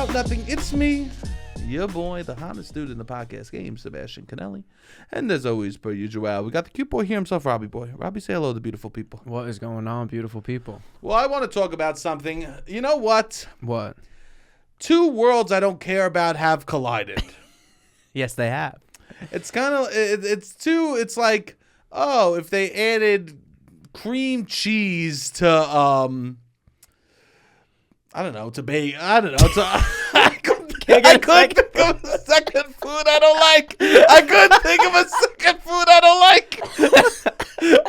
about nothing. It's me, your boy, the hottest dude in the podcast game, Sebastian Conelli. And as always, per usual, we got the cute boy here himself, Robbie boy. Robbie, say hello to beautiful people. What is going on, beautiful people? Well, I want to talk about something. You know what? What? Two worlds I don't care about have collided. Yes, they have. It's kind of, it's like, oh, if they added cream cheese to, I don't know, to bake, I don't know, to, I couldn't think of a second food I don't like. I couldn't think of a second food I don't like.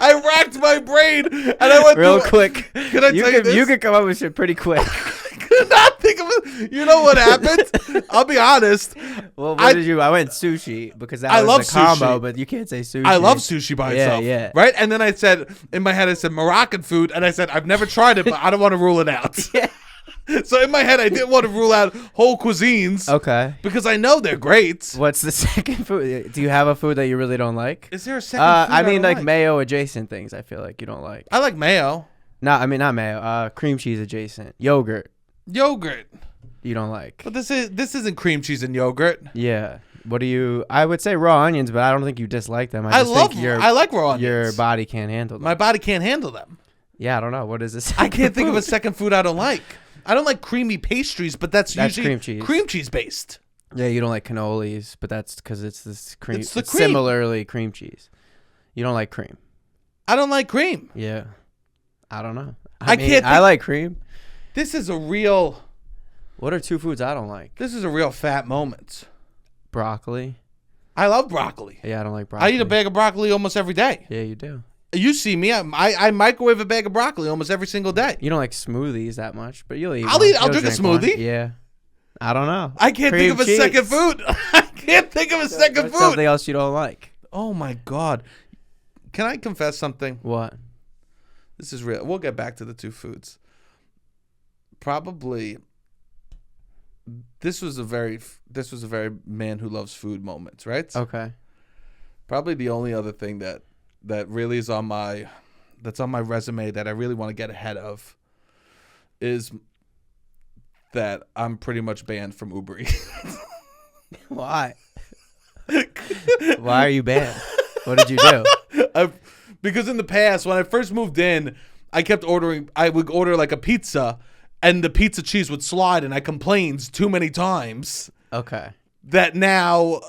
I racked my brain, and I went real quick. Can I tell you this? You could come up with shit pretty quick. I could not think of it. You know what happened? I'll be honest. Well, what did you? I went sushi because that was love the combo, sushi. But you can't say sushi. I love sushi by itself. Yeah. Right? And then I said, in my head, I said Moroccan food, and I said, I've never tried it, but I don't want to rule it out. Yeah. So in my head, I didn't want to rule out whole cuisines. Okay. Because I know they're great. What's the second food? Do you have a food that you really don't like? Is there a second food I mean, don't like mayo adjacent things I feel like you don't like. I like mayo. No, I mean, not mayo. Cream cheese adjacent. Yogurt. Yogurt. You don't like. But this isn't cream cheese and yogurt. Yeah. What do you... I would say raw onions, but I don't think you dislike them. I like raw onions. Your body can't handle them. My body can't handle them. Yeah, I don't know. What is this? I can't think of a second food I don't like. I don't like creamy pastries, but that's usually cream cheese based. Yeah, you don't like cannolis, but that's because it's this cream. It's the cream. Similarly, cream cheese. You don't like cream. I don't like cream. Yeah. I don't know. I like cream. This is a real... What are two foods I don't like? This is a real fat moment. Broccoli. I love broccoli. Yeah, I don't like broccoli. I eat a bag of broccoli almost every day. Yeah, you do. You see me, I microwave a bag of broccoli almost every single day. You don't like smoothies that much, but you'll eat. I'll drink a smoothie. One. Yeah. I don't know. I can't think of a second food. I can't think of a second food. Something else you don't like. Oh my God. Can I confess something? What? This is real. We'll get back to the two foods. Probably this was a very man who loves food moment, right? Okay. Probably the only other thing that really is on my resume that I really want to get ahead of is that I'm pretty much banned from Uber Eats. Why? Why are you banned? What did you do? Because in the past, when I first moved in, I would order like a pizza, and the pizza cheese would slide, and I complained too many times. Okay. That now...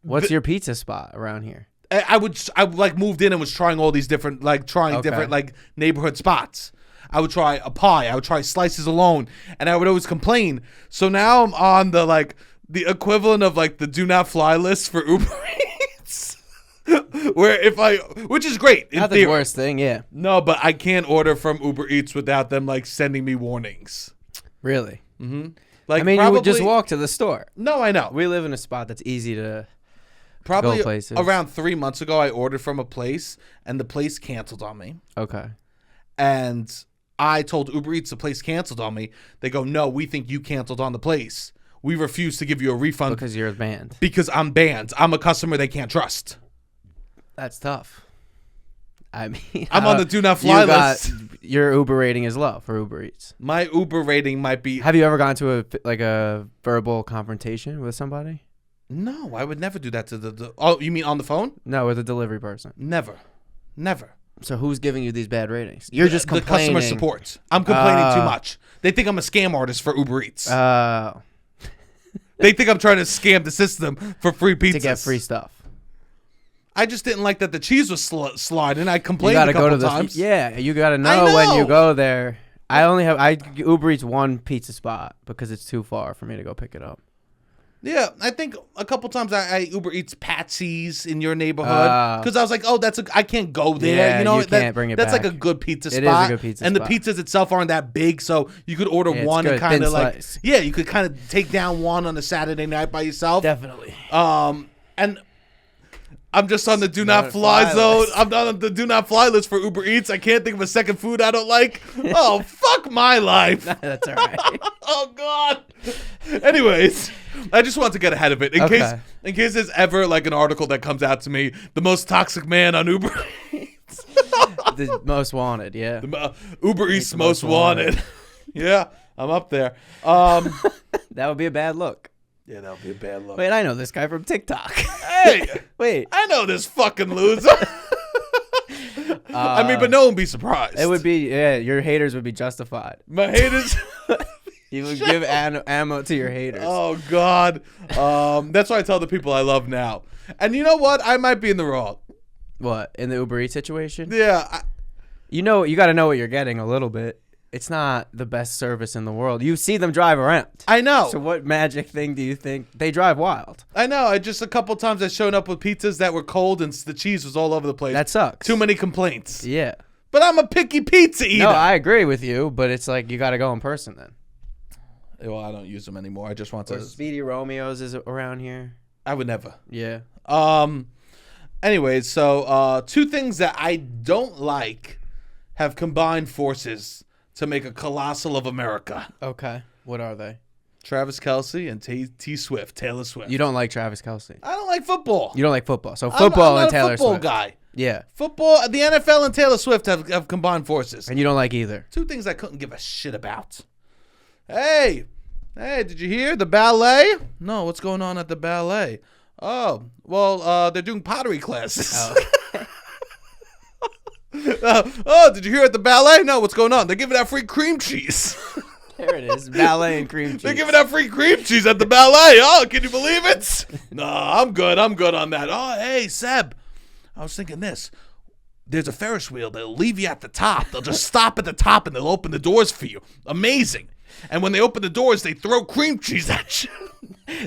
What's your pizza spot around here? I like moved in and was trying all these different different neighborhood spots. I would try a pie. I would try slices alone, and I would always complain. So now I'm on the equivalent of like the do not fly list for Uber Eats, which is great. Not the worst thing, yeah. No, but I can't order from Uber Eats without them like sending me warnings. Really? Mm-hmm. Like, I mean, you would just walk to the store. No, I know. We live in a spot that's easy to. Probably around 3 months ago, I ordered from a place, and the place canceled on me. Okay. And I told Uber Eats the place canceled on me. They go, no, we think you canceled on the place. We refuse to give you a refund. Because you're banned. Because I'm banned. I'm a customer they can't trust. That's tough. I mean, I'm on the do not fly list. Your Uber rating is low for Uber Eats. My Uber rating might be... Have you ever gone to a verbal confrontation with somebody? No, I would never do that to the... Oh, you mean on the phone? No, with a delivery person. Never. So who's giving you these bad ratings? You're just complaining. The customer support. I'm complaining too much. They think I'm a scam artist for Uber Eats. They think I'm trying to scam the system for free pizzas. To get free stuff. I just didn't like that the cheese was sliding. I complained a couple times. Yeah, you got to know when you go there. I Uber Eats one pizza spot because it's too far for me to go pick it up. Yeah, I think a couple times I Uber Eats Patsy's in your neighborhood because I was like, I can't go there. Yeah, you can't bring it that's back. like a good pizza spot. It is a good pizza and spot. The pizzas itself aren't that big, so you could order one and kind of like slice. Yeah, you could kind of take down one on a Saturday night by yourself. Definitely. And I'm just on the do not fly zone. I'm not on the do not fly list for Uber Eats. I can't think of a second food I don't like. Oh, fuck my life. That's all right. Oh, God. Anyways, I just want to get ahead of it in case there's ever like an article that comes out to me, the most toxic man on Uber Eats. The most wanted, yeah. Uber Eats most wanted. Yeah. I'm up there. That would be a bad look. Yeah, that would be a bad look. Wait, I know this guy from TikTok. Hey, wait, I know this fucking loser. I mean, but no one would be surprised. It would be, your haters would be justified. My haters. You would give ammo to your haters. Oh God. That's why I tell the people I love now. And you know what? I might be in the wrong. What, in the Uber Eats situation? Yeah. You got to know what you're getting a little bit. It's not the best service in the world. You see them drive around. I know. So what magic thing do you think? They drive wild. I know. I just a couple times I showed up with pizzas that were cold and the cheese was all over the place. That sucks. Too many complaints. Yeah. But I'm a picky pizza eater. No, I agree with you, but it's like you got to go in person then. Well, I don't use them anymore. I just want to. Speedy Romeo's is around here. I would never. Yeah. Anyways, so 2 things that I don't like have combined forces to make a colossal of America. Okay. What are they? Travis Kelce and Taylor Swift. You don't like Travis Kelce. I don't like football. You don't like football. So football I'm and not Taylor a football Swift. guy. Yeah. Football, the NFL and Taylor Swift have combined forces. And you don't like either. 2 things I couldn't give a shit about. Hey, did you hear the ballet? No, what's going on at the ballet? Oh, well, they're doing pottery classes. Oh, okay. Did you hear at the ballet? No, what's going on? They're giving out free cream cheese. There it is. Ballet and cream cheese. They're giving out free cream cheese at the ballet. Oh, can you believe it? No, I'm good on that. Oh, hey, Seb. I was thinking this. There's a Ferris wheel. They'll leave you at the top. They'll just stop at the top and they'll open the doors for you. Amazing. And when they open the doors, they throw cream cheese at you.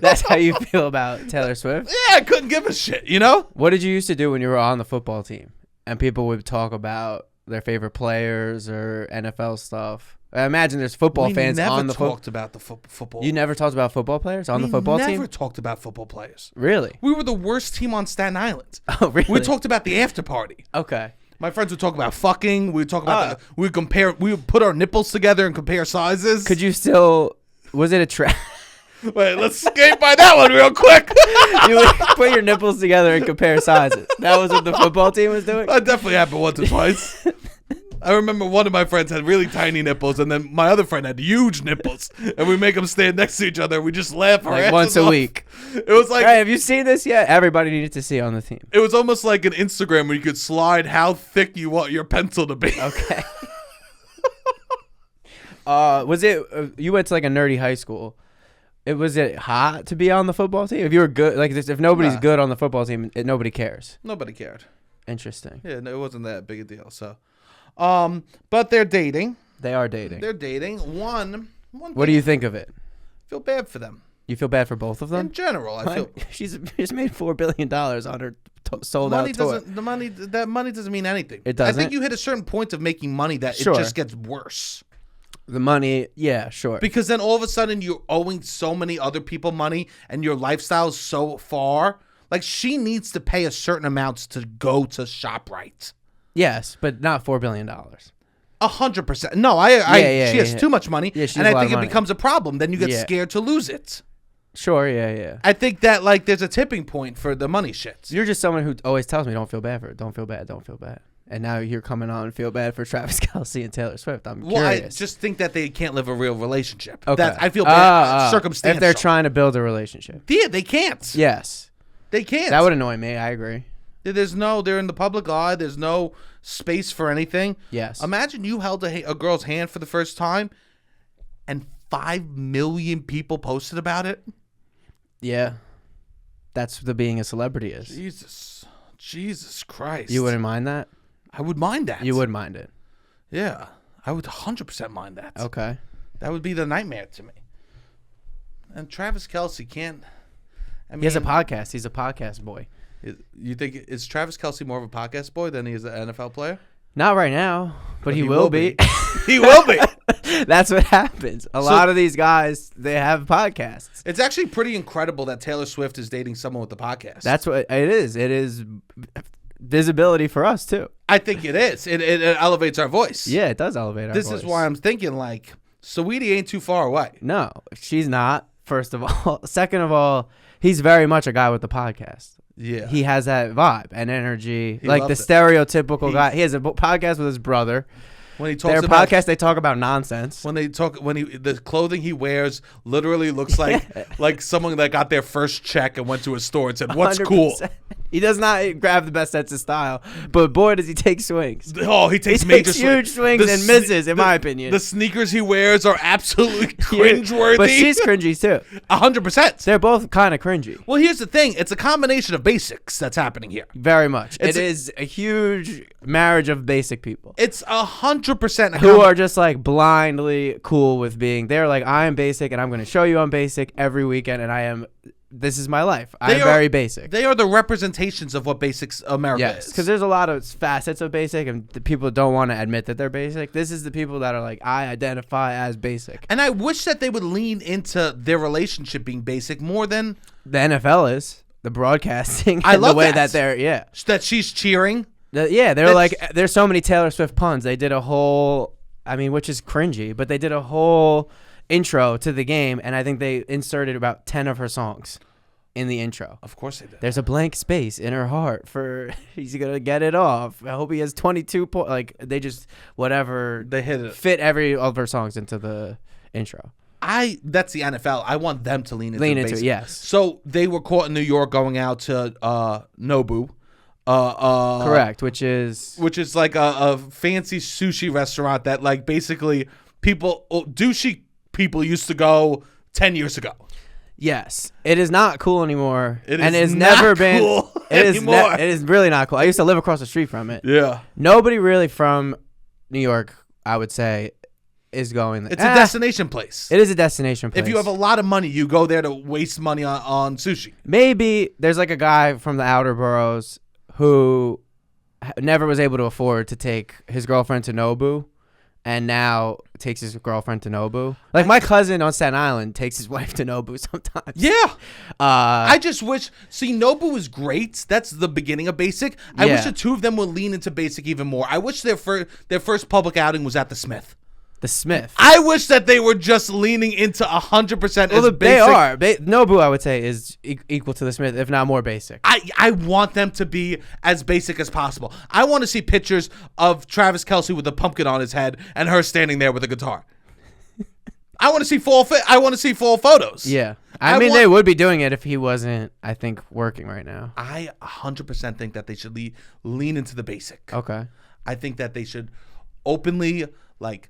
That's how you feel about Taylor Swift? Yeah, I couldn't give a shit, you know? What did you used to do when you were on the football team and people would talk about their favorite players or NFL stuff? I imagine there's football fans on the We never talked about the football. You never talked about football players on the football team? We never talked about football players. Really? We were the worst team on Staten Island. Oh, really? We talked about the after party. Okay. My friends would talk about fucking. We would talk about we would put our nipples together and compare sizes. Could you still, was it a trap? Wait, let's skate by that one real quick. You would put your nipples together and compare sizes. That was what the football team was doing? That definitely happened once or twice. I remember one of my friends had really tiny nipples, and then my other friend had huge nipples, and we make them stand next to each other. And we just laugh our like asses once a off. week. It was like, hey, have you seen this yet? Everybody needed to see on the team. It was almost like an Instagram where you could slide how thick you want your pencil to be. Okay. Was it? You went to like a nerdy high school. Was it hot to be on the football team? If you were good, like if nobody's good on the football team, nobody cares. Nobody cared. Interesting. Yeah, no, it wasn't that big a deal. So, but they're dating. They are dating. They're dating. One. What do you think of it? Feel bad for them. You feel bad for both of them? In general, I feel she's made $4 billion on her sold out tour. That money doesn't mean anything. It doesn't. I think you hit a certain point of making money that it just gets worse. The money, yeah, sure. Because then all of a sudden you're owing so many other people money and your lifestyle's so far. Like she needs to pay a certain amount to go to ShopRite. Yes, but not $4 billion. 100%. No, she has too much money, and I think it becomes a problem. Then you get scared to lose it. Sure, yeah. I think that like there's a tipping point for the money shits. You're just someone who always tells me, "Don't feel bad for it. Don't feel bad. Don't feel bad." And now you're coming on and feel bad for Travis Kelce and Taylor Swift. I'm curious. I just think that they can't live a real relationship. Okay. That I feel bad. Circumstantial. If they're trying to build a relationship. Yeah, they can't. Yes. They can't. That would annoy me. I agree. They're in the public eye. There's no space for anything. Yes. Imagine you held a girl's hand for the first time and 5 million people posted about it. Yeah. That's what being a celebrity is. Jesus Christ. You wouldn't mind that? I would mind that. You would mind it? Yeah. I would 100% mind that. Okay. That would be the nightmare to me. And Travis Kelce can't. He has a podcast. He's a podcast boy. You think, is Travis Kelce more of a podcast boy than he is an NFL player? Not right now, but he will be. He will be. That's what happens. A lot of these guys, they have podcasts. It's actually pretty incredible that Taylor Swift is dating someone with a podcast. That's what it is. It is visibility for us, too. I think it is. It elevates our voice. Yeah, it does elevate our voice. This is why I'm thinking, like, Saweetie ain't too far away. No, she's not, first of all. Second of all, he's very much a guy with the podcast. Yeah. He has that vibe and energy. Like the stereotypical guy. He has a podcast with his brother. When he talks their about podcast, they talk about nonsense. The clothing he wears literally looks like someone that got their first check and went to a store and said, "What's 100%. Cool?" He does not grab the best sense of style, but boy, does he take swings. Oh, he takes major huge swings and misses, in my opinion. The sneakers he wears are absolutely cringeworthy. But she's cringy too. 100%. They're both kind of cringy. Well, here's the thing. It's a combination of basics that's happening here. Very much. It is a huge marriage of basic people. It's 100% who are just like blindly cool with being. They're like, I am basic, and I'm going to show you I'm basic every weekend, and this is my life. I'm very basic. They are the representations of what basics America is. Because there's a lot of facets of basic, and the people don't want to admit that they're basic. This is the people that are like, I identify as basic. And I wish that they would lean into their relationship being basic more than the NFL is. The broadcasting. I love the way that they're that she's cheering. There's so many Taylor Swift puns. They did a whole, which is cringy, but they did a whole intro to the game, and I think they inserted about 10 of her songs in the intro. Of course they did. There's a blank space in her heart for he's gonna get it off. I hope he has 22 points. Like they just whatever they hit it. Fit every of her songs into the intro. That's the NFL. I want them to lean into it. Yes. So they were caught in New York going out to Nobu. Correct, which is like a fancy sushi restaurant that like basically douchey people used to go 10 years ago. Yes, it is not cool anymore. It is never been cool anymore. It is really not cool. I used to live across the street from it. Yeah. Nobody really from New York, I would say, is going there. It's a destination place. It is a destination place. If you have a lot of money, you go there to waste money on sushi. Maybe there's like a guy from the outer boroughs who never was able to afford to take his girlfriend to Nobu, and now takes his girlfriend to Nobu. Like my cousin on Staten Island takes his wife to Nobu sometimes. Yeah. I just wish. See, Nobu is great. That's the beginning of basic. I wish the two of them would lean into basic even more. I wish their first public outing was at the Smith. The Smith. I wish that they were just leaning into 100%. Well, they are. Nobu, I would say, is equal to the Smith, if not more basic. I want them to be as basic as possible. I want to see pictures of Travis Kelce with a pumpkin on his head and her standing there with a guitar. I want to see full photos. Yeah. They would be doing it if he wasn't, I think, working right now. I 100% think that they should lean into the basic. Okay. I think that they should openly, like,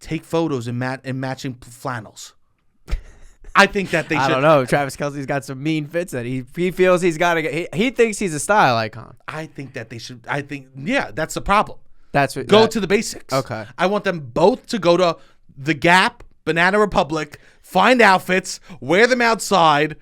take photos in matching flannels. I think that they should. I don't know. Travis Kelce's got some mean fits that he feels he's got to get. He thinks he's a style icon. I think that they should. That's the problem. Go to the basics. Okay. I want them both to go to the Gap, Banana Republic, find outfits, wear them outside,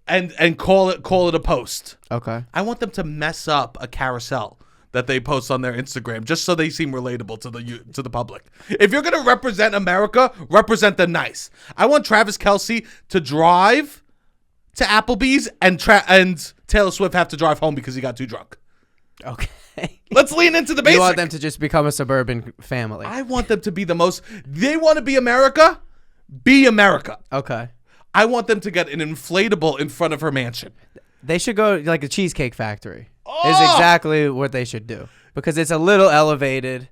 and call it a post. Okay. I want them to mess up a carousel that they post on their Instagram, just so they seem relatable to the public. If you're gonna represent America, represent them nice. I want Travis Kelce to drive to Applebee's and Taylor Swift have to drive home because he got too drunk. Okay. Let's lean into the basic. You want them to just become a suburban family. I want them to be they want to be America. Be America. Okay. I want them to get an inflatable in front of her mansion. They should go like a Cheesecake Factory. Is exactly what they should do, because it's a little elevated,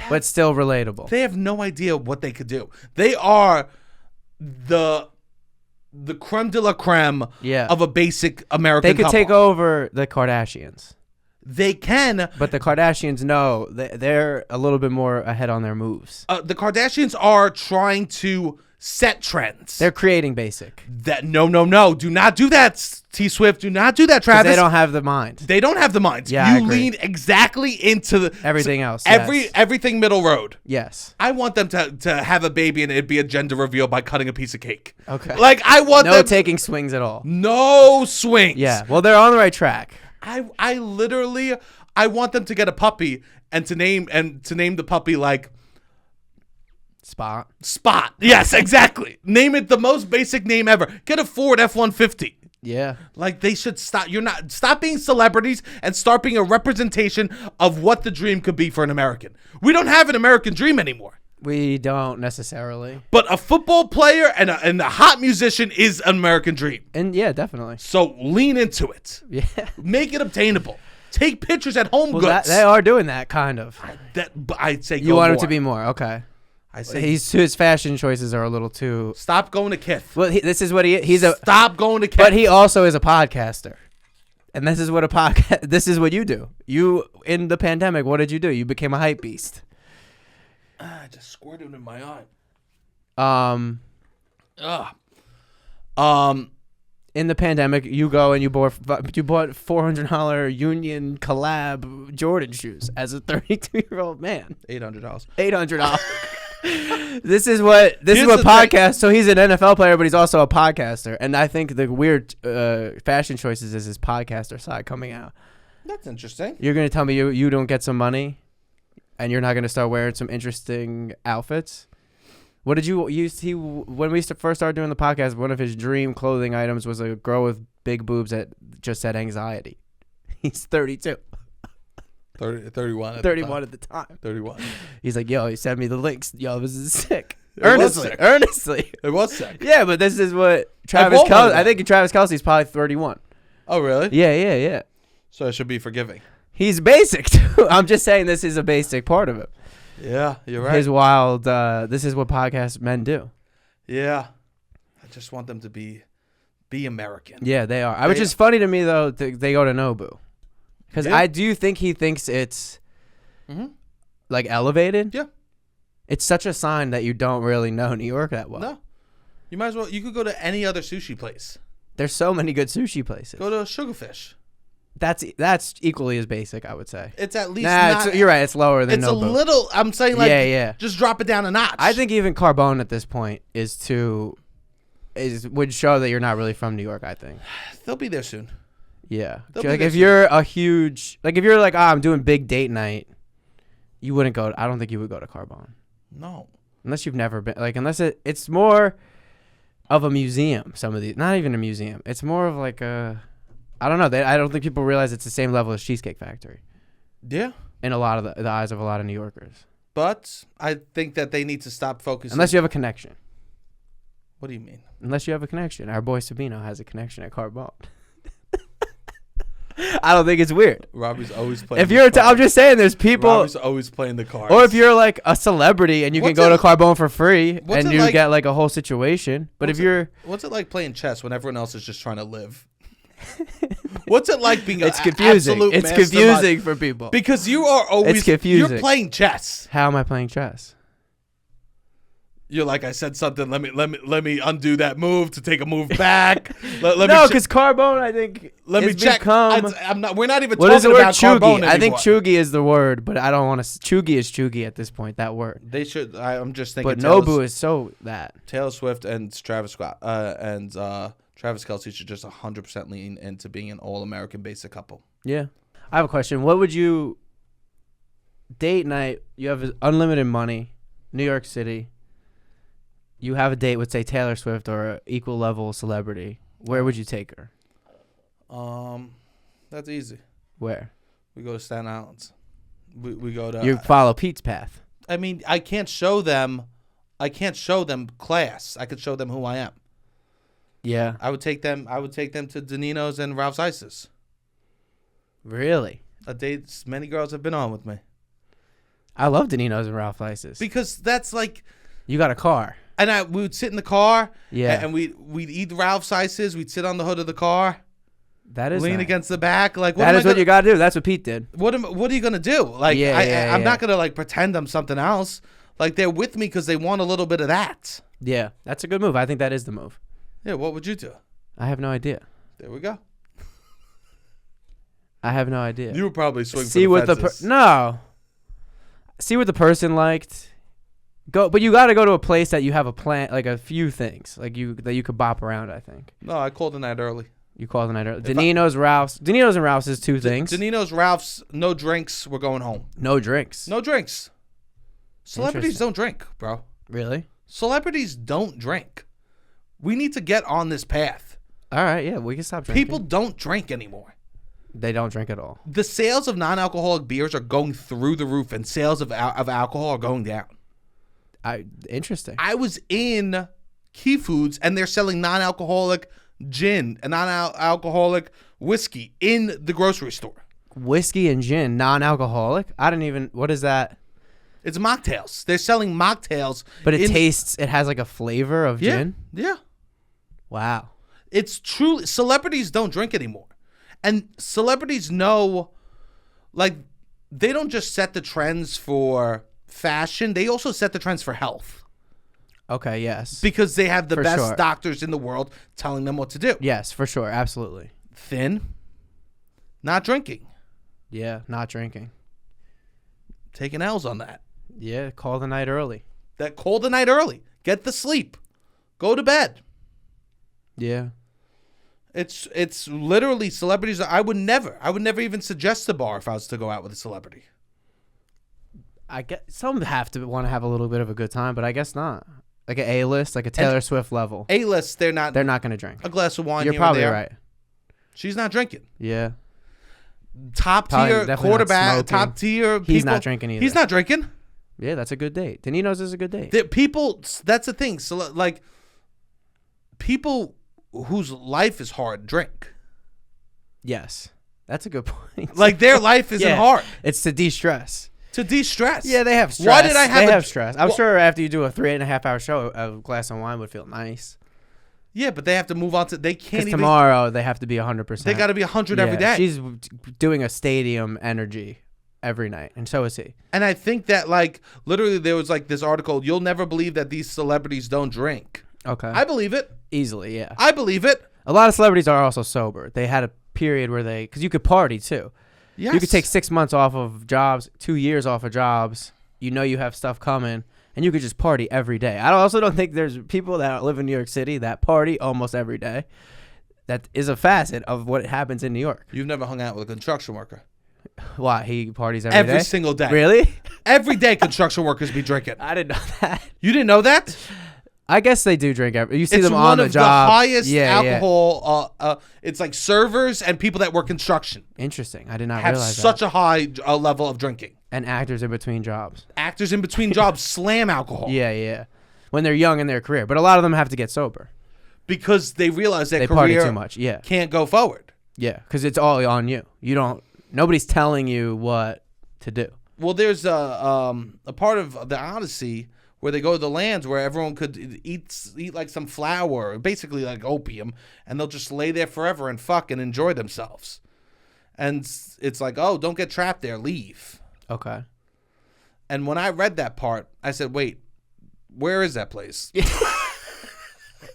but still relatable. They have no idea what they could do. They are the creme de la creme of a basic American couple. They could take over the Kardashians. They can. But the Kardashians know they're a little bit more ahead on their moves. The Kardashians are trying to set trends. They're creating basic. No. Do not do that, T Swift. Do not do that, Travis. They don't have the mind. They don't have the mind. Yeah, you lean exactly into everything else. Everything middle road. Yes. I want them to have a baby and it'd be a gender reveal by cutting a piece of cake. Okay. Like I want no taking swings at all. No swings. Yeah. Well, they're on the right track. I literally want them to get a puppy and to name the puppy like Spot. Yes, exactly. Name it the most basic name ever. Get a Ford F-150. Yeah. Like they should stop. Stop being celebrities and start being a representation of what the dream could be for an American. We don't have an American dream anymore. We don't necessarily. But a football player and a hot musician is an American dream. And yeah, definitely. So lean into it. Yeah. Make it obtainable. Take pictures at Home Goods. They are doing that kind of. I'd say you want him to be more. Okay. I say his fashion choices are a little too. Stop going to Kith. Well, this is what he's a. Stop going to Kith. But he also is a podcaster, and this is what a podcast. This is what you do. You in the pandemic, what did you do? You became a hype beast. I just squirted in my eye. In the pandemic, you go and you bought $400 Union collab Jordan shoes as a 32-year-old man. $800. This is what podcast. So he's an NFL player, but he's also a podcaster. And I think the weird fashion choices is his podcaster side coming out. That's interesting. You're gonna tell me you don't get some money, and you're not gonna start wearing some interesting outfits. What did you use? When we first started doing the podcast, one of his dream clothing items was a girl with big boobs that just said anxiety. He's 32. 31 at the time. 31. He's like, yo, he sent me the links. Yo, this is sick. Earnestly. It was sick. Yeah, but this is what Travis Kelce. I think Travis Kelce's probably 31. Oh, really? Yeah. So I should be forgiving. He's basic too. I'm just saying this is a basic part of it. Yeah, you're right. His wild. This is what podcast men do. Yeah, I just want them to be American. Yeah, they are. Which is funny to me though. They go to Nobu, because I do think he thinks it's like elevated. Yeah, it's such a sign that you don't really know New York that well. No, you might as well. You could go to any other sushi place. There's so many good sushi places. Go to Sugarfish. That's equally as basic, I would say. It's at least you're right. It's lower than Nobu. It's a little. I'm saying just drop it down a notch. I think even Carbone at this point would show that you're not really from New York. I think they'll be there soon. Yeah, like if you're a huge, like if you're like, I'm doing big date night, you wouldn't go. I don't think you would go to Carbone. No, unless you've never been. Like unless it's more of a museum. Some of these, not even a museum. It's more of like a. I don't know. I don't think people realize it's the same level as Cheesecake Factory. Yeah. In a lot of the eyes of a lot of New Yorkers. But I think that they need to stop focusing. Unless you have a connection. What do you mean? Unless you have a connection. Our boy Sabino has a connection at Carbone. I don't think it's weird. Robbie's always playing. If you're, I'm just saying, there's people. Robbie's always playing the cards. Or if you're like a celebrity and you can go to Carbone for free and you get like a whole situation. But if you're, what's it like playing chess when everyone else is just trying to live? What's it like being it's confusing. It's confusing for people because you are always it's confusing. You're playing chess. How am I playing chess? You're like, I said something. Let me undo that move to take a move back. No, because Carbone, I think. Let me check. I'm not. We're not even what talking is the word about chuggy? Carbone anymore. I think chuggy is the word, but I don't want to. Chuggy is chuggy at this point. That word. They should. I'm just thinking. But Nobu is so that. Taylor Swift and Travis Kelce should just 100% lean into being an all-American basic couple. Yeah. I have a question. What would you date night? You have unlimited money, New York City. You have a date with, say, Taylor Swift or an equal level celebrity. Where would you take her? That's easy. Where? We go to Staten Island. We go to. You follow Pete's path. I mean, I can't show them class. I could show them who I am. Yeah. I would take them to Danino's and Ralph's Ices. Really? A date many girls have been on with me. I love Danino's and Ralph's Ices. Because that's like... You got a car. And we would sit in the car. Yeah. And we'd eat Ralph's Ices. We'd sit on the hood of the car. That is lean against the back. Like that is what you got to do. That's what Pete did. What are you going to do? Like, I'm not going to like pretend I'm something else. Like, they're with me because they want a little bit of that. Yeah. That's a good move. I think that is the move. Yeah, what would you do? I have no idea. There we go. I have no idea. You would probably swing See for the fences. No. See what the person liked. But you got to go to a place that you have a plan, like a few things, like that you could bop around. I think. No, I called the night early. You called the night early. Danino's, Ralph's. Danino's and Ralph's is two things. Danino's, Ralph's, no drinks. We're going home. No drinks. No drinks. Celebrities don't drink, bro. Really? Celebrities don't drink. We need to get on this path. All right, yeah, we can stop drinking. People don't drink anymore. They don't drink at all. The sales of non-alcoholic beers are going through the roof, and sales of alcohol are going down. Interesting. I was in Key Foods, and they're selling non-alcoholic gin and non-alcoholic whiskey in the grocery store. Whiskey and gin, non-alcoholic. I didn't even. What is that? It's mocktails. They're selling mocktails, but it tastes. It has like a flavor of gin. Yeah. Wow. It's truly, celebrities don't drink anymore, and celebrities know, like, they don't just set the trends for fashion. They also set the trends for health. Okay. Yes. Because they have the best doctors in the world telling them what to do. Yes, for sure. Absolutely. Thin. Not drinking. Yeah, not drinking. Taking L's on that. Yeah, call the night early. Call the night early. Get the sleep. Go to bed. Yeah. It's literally celebrities. I would never even suggest a bar if I was to go out with a celebrity. I guess some have to want to have a little bit of a good time, but I guess not. Like an A-list, like a Taylor Swift level. A-list, they're not going to drink. A glass of wine. You're probably right. She's not drinking. Yeah. Top tier quarterback, top tier people. He's not drinking either. He's not drinking. Yeah, that's a good date. Daninos is a good date. That's the thing. So, like, people whose life is hard drink. Yes. That's a good point. Like, their life isn't hard. It's to de-stress. To de-stress. Yeah, they have stress. Why did I have They have stress. I'm sure after you do a 3.5-hour show, a glass of wine would feel nice. Yeah, but they have to move on to. They can't even. Tomorrow they have to be 100%. They got to be 100 every day. She's doing a stadium energy every night, and so is he. And I think that, like, literally there was like this article. You'll never believe that these celebrities don't drink. Okay. I believe it. Easily, yeah. I believe it. A lot of celebrities are also sober. They had a period where because you could party too. Yes. You could take 6 months off of jobs, 2 years off of jobs. You know you have stuff coming. And you could just party every day. I also don't think there's people that live in New York City that party almost every day. That is a facet of what happens in New York. You've never hung out with a construction worker. Why? He parties every day? Every single day. Really? Every day construction workers be drinking. I didn't know that. You didn't know that? I guess they do drink every. You see them It's on the job. one of the highest alcohol. It's like servers and people that work construction. Interesting. I did not have realize such that. a high level of drinking. And actors in between jobs. Actors in between jobs slam alcohol. Yeah. When they're young in their career, but a lot of them have to get sober because they realize that they career party too much. Yeah, can't go forward. Yeah, because it's all on you. You don't. Nobody's telling you what to do. Well, there's a part of the Odyssey where they go to the lands where everyone could eat like some flour, basically like opium, and they'll just lay there forever and fuck and enjoy themselves. And it's like, oh, don't get trapped there, leave. Okay. And when I read that part, I said, wait, where is that place?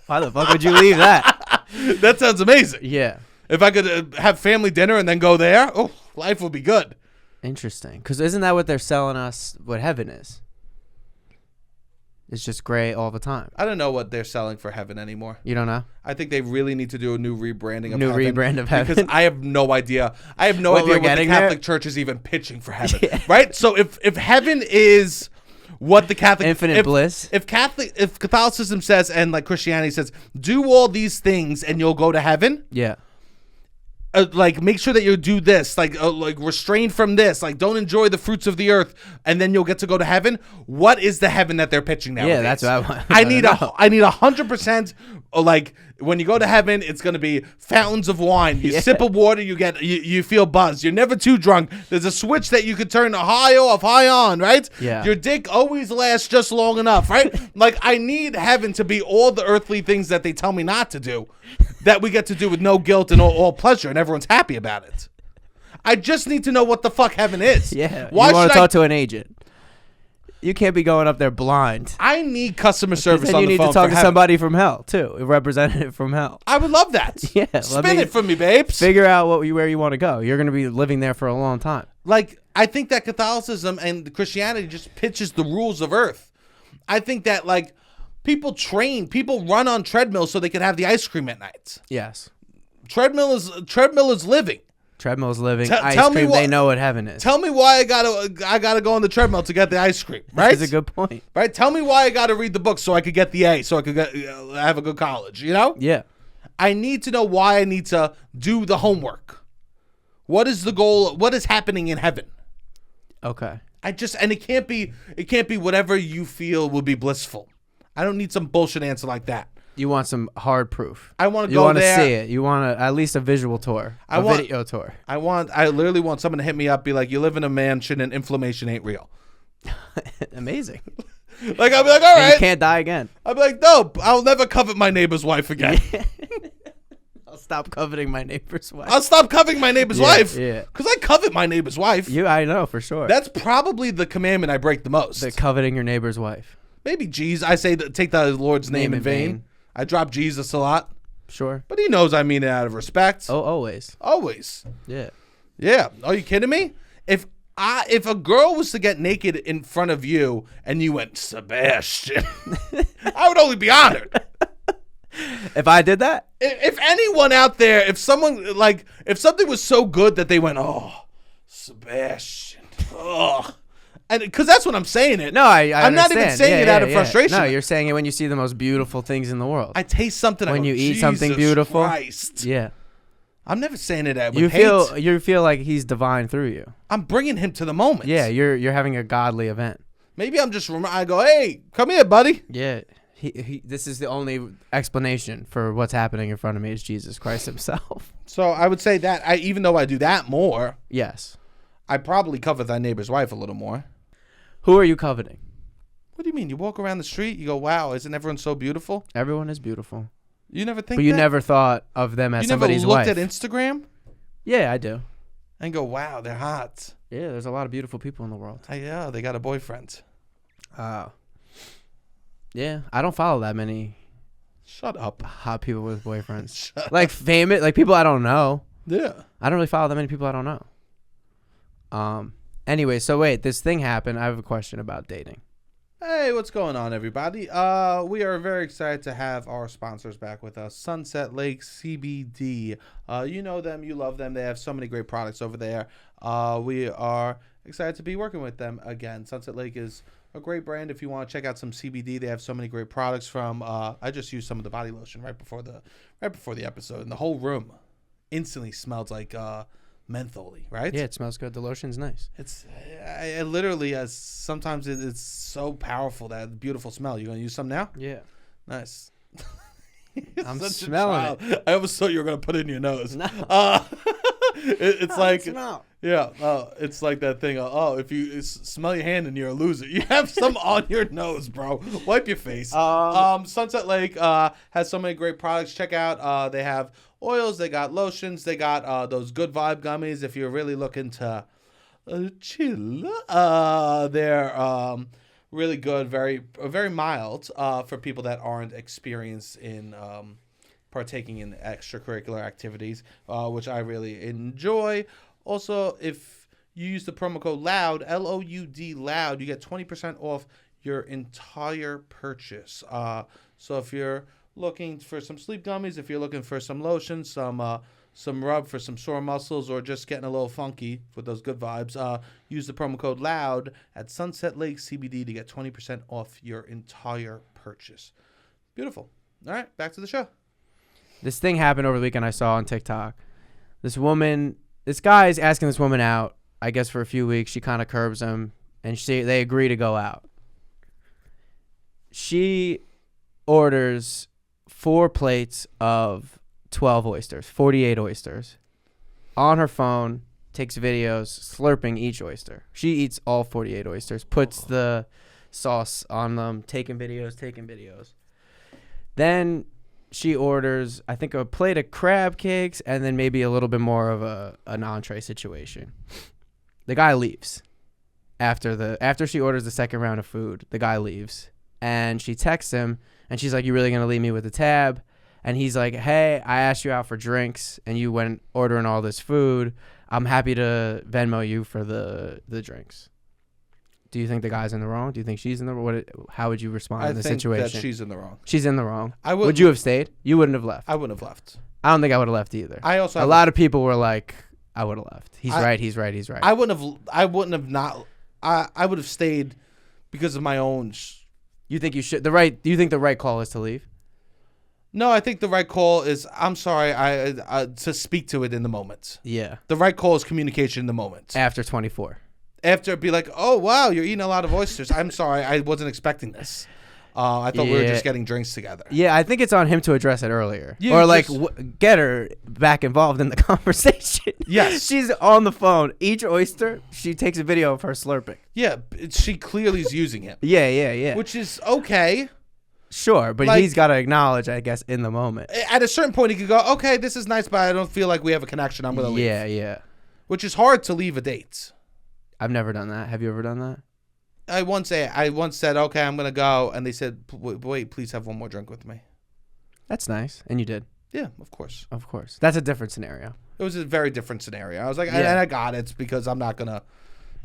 Why the fuck would you leave that? That sounds amazing. Yeah. If I could have family dinner and then go there, oh, life would be good. Interesting. Because isn't that what they're selling us, what heaven is? It's just gray all the time. I don't know what they're selling for heaven anymore. You don't know? I think they really need to do a new rebranding of heaven. Rebrand of heaven. Because I have no idea. I have no idea what the Catholic Church is even pitching for heaven. Right? So if heaven is what the Catholic infinite bliss. If Catholicism says and like Christianity says, do all these things and you'll go to heaven. Yeah. Like make sure that you do this, like restrain from this, like don't enjoy the fruits of the earth, and then you'll get to go to heaven. What is the heaven that they're pitching nowadays? Yeah, that's what I want. I need 100%. Like when you go to heaven, it's gonna be fountains of wine. You sip of water, you feel buzzed. You're never too drunk. There's a switch that you could turn high off, high on, right? Yeah. Your dick always lasts just long enough, right? Like I need heaven to be all the earthly things that they tell me not to do, that we get to do with no guilt and all pleasure, and everyone's happy about it. I just need to know what the fuck heaven is. Yeah. Why you want to talk to an agent? You can't be going up there blind. I need customer service on the phone. You need to talk to somebody from hell too, a representative from hell. I would love that. Yeah, spin it for me, babes. Figure out where you want to go. You're going to be living there for a long time. Like I think that Catholicism and Christianity just pitches the rules of Earth. I think that like people run on treadmills so they can have the ice cream at night. Yes, treadmill is living. Treadmill's living. Ice cream, they know what heaven is. Tell me why I gotta go on the treadmill to get the ice cream. Right, that's a good point. Right, tell me why I gotta read the book so I could get the A, so I could have a good college. You know? Yeah. I need to know why I need to do the homework. What is the goal? What is happening in heaven? Okay. It can't be whatever you feel will be blissful. I don't need some bullshit answer like that. You want some hard proof. I want to You go want to there. see it. You want at least a visual tour. Video tour. I literally want someone to hit me up, be like, you live in a mansion and inflammation ain't real. Amazing. Like, I'll be like, all right. You can't die again. I'll be like, no, I'll never covet my neighbor's wife again. I'll stop coveting my neighbor's wife. I'll stop coveting my neighbor's wife. Yeah. Because I covet my neighbor's wife. I know for sure. That's probably the commandment I break the most. The coveting your neighbor's wife. Maybe Jesus. I say take the Lord's name in vain. I drop Jesus a lot. Sure. But he knows I mean it out of respect. Oh, always. Always. Yeah. Yeah. Are you kidding me? If a girl was to get naked in front of you and you went, Sebastian, I would only be honored. If I did that? If anyone out there, if something was so good that they went, oh, Sebastian, oh. And because that's what I'm saying it. No, I'm not even saying it out of frustration. No, you're saying it when you see the most beautiful things in the world. I taste something. When you eat something Jesus beautiful. Christ. Yeah. I'm never saying it with hate. You feel like he's divine through you. I'm bringing him to the moment. Yeah, you're having a godly event. Maybe I'm just I go, hey, come here, buddy. Yeah. This is the only explanation for what's happening in front of me is Jesus Christ himself. So I would say that even though I do that more, yes, I probably covet thy neighbor's wife a little more. Who are you coveting? What do you mean? You walk around the street, you go, wow, isn't everyone so beautiful? Everyone is beautiful. You never think But you never thought of them as somebody's wife. You never looked at Instagram? Yeah, I do. And go, wow, they're hot. Yeah, there's a lot of beautiful people in the world. Yeah, they got a boyfriend. Yeah, I don't follow that many. Shut up. Hot people with boyfriends. Like famous, like people I don't know. Yeah. I don't really follow that many people I don't know. Anyway, so wait, this thing happened. I have a question about dating. Hey, what's going on, everybody? We are very excited to have our sponsors back with us, Sunset Lake CBD. You know them, you love them. They have so many great products over there. We are excited to be working with them again. Sunset Lake is a great brand. If you want to check out some CBD, they have so many great products from. I just used some of the body lotion right before the episode, and the whole room instantly smelled like mentholy, right? Yeah, it smells good. The lotion's nice. It literally has. Sometimes it's so powerful, that beautiful smell. You gonna use some now? Yeah. Nice. I'm smelling it. I almost thought you were gonna put it in your nose. No. It's like smell. Yeah. It's like that thing. If you smell your hand and you're a loser, you have some on your nose, bro. Wipe your face. Sunset Lake has so many great products. Check out. They have oils. They got lotions. They got those good vibe gummies. If you're really looking to chill, they're really good. Very mild for people that aren't experienced in partaking in extracurricular activities, which I really enjoy. Also, if you use the promo code LOUD, LOUD, LOUD, you get 20% off your entire purchase. So if you're looking for some sleep gummies, if you're looking for some lotion, some rub for some sore muscles, or just getting a little funky with those good vibes, use the promo code LOUD at Sunset Lake CBD to get 20% off your entire purchase. Beautiful. All right, back to the show. This thing happened over the weekend I saw on TikTok. This guy is asking this woman out, I guess for a few weeks. She kind of curbs him, and they agree to go out. She orders 4 plates of 12 oysters, 48 oysters, on her phone, takes videos, slurping each oyster. She eats all 48 oysters, puts the sauce on them, taking videos. Then she orders, I think, a plate of crab cakes and then maybe a little bit more of an entree situation. The guy leaves. After she orders the second round of food, the guy leaves. And she texts him, and she's like, "You really going to leave me with the tab?" And he's like, "Hey, I asked you out for drinks, and you went ordering all this food. I'm happy to Venmo you for the drinks." Do you think the guy's in the wrong? Do you think she's in the wrong? How would you respond in this situation? I think that she's in the wrong. She's in the wrong. Would you have stayed? You wouldn't have left. I wouldn't have left. I don't think I would have left either. I also a lot of people were like, "I would have left. He's right. He's right. He's right." I wouldn't have not. I would have stayed because of my own. You think you should? Do you think the right call is to leave? No, I think the right call is, I'm sorry, to speak to it in the moment. Yeah. The right call is communication in the moment. After 24. After, be like, "Oh, wow, you're eating a lot of oysters. I'm sorry, I wasn't expecting this." I thought we were just getting drinks together. Yeah, I think it's on him to address it earlier. Yeah, or like get her back involved in the conversation. Yes. She's on the phone. Each oyster, she takes a video of her slurping. Yeah, she clearly is using it. Yeah. Which is okay. Sure, but he's got to acknowledge, I guess, in the moment. At a certain point, he could go, okay, this is nice, but I don't feel like we have a connection. I'm going to leave. Yeah. Which is hard to leave a date. I've never done that. Have you ever done that? I once said, okay, I'm going to go. And they said, wait, please have one more drink with me. That's nice. And you did. Yeah, of course. Of course. That's a different scenario. It was a very different scenario. I was like, Yeah. and I got it because I'm not going to,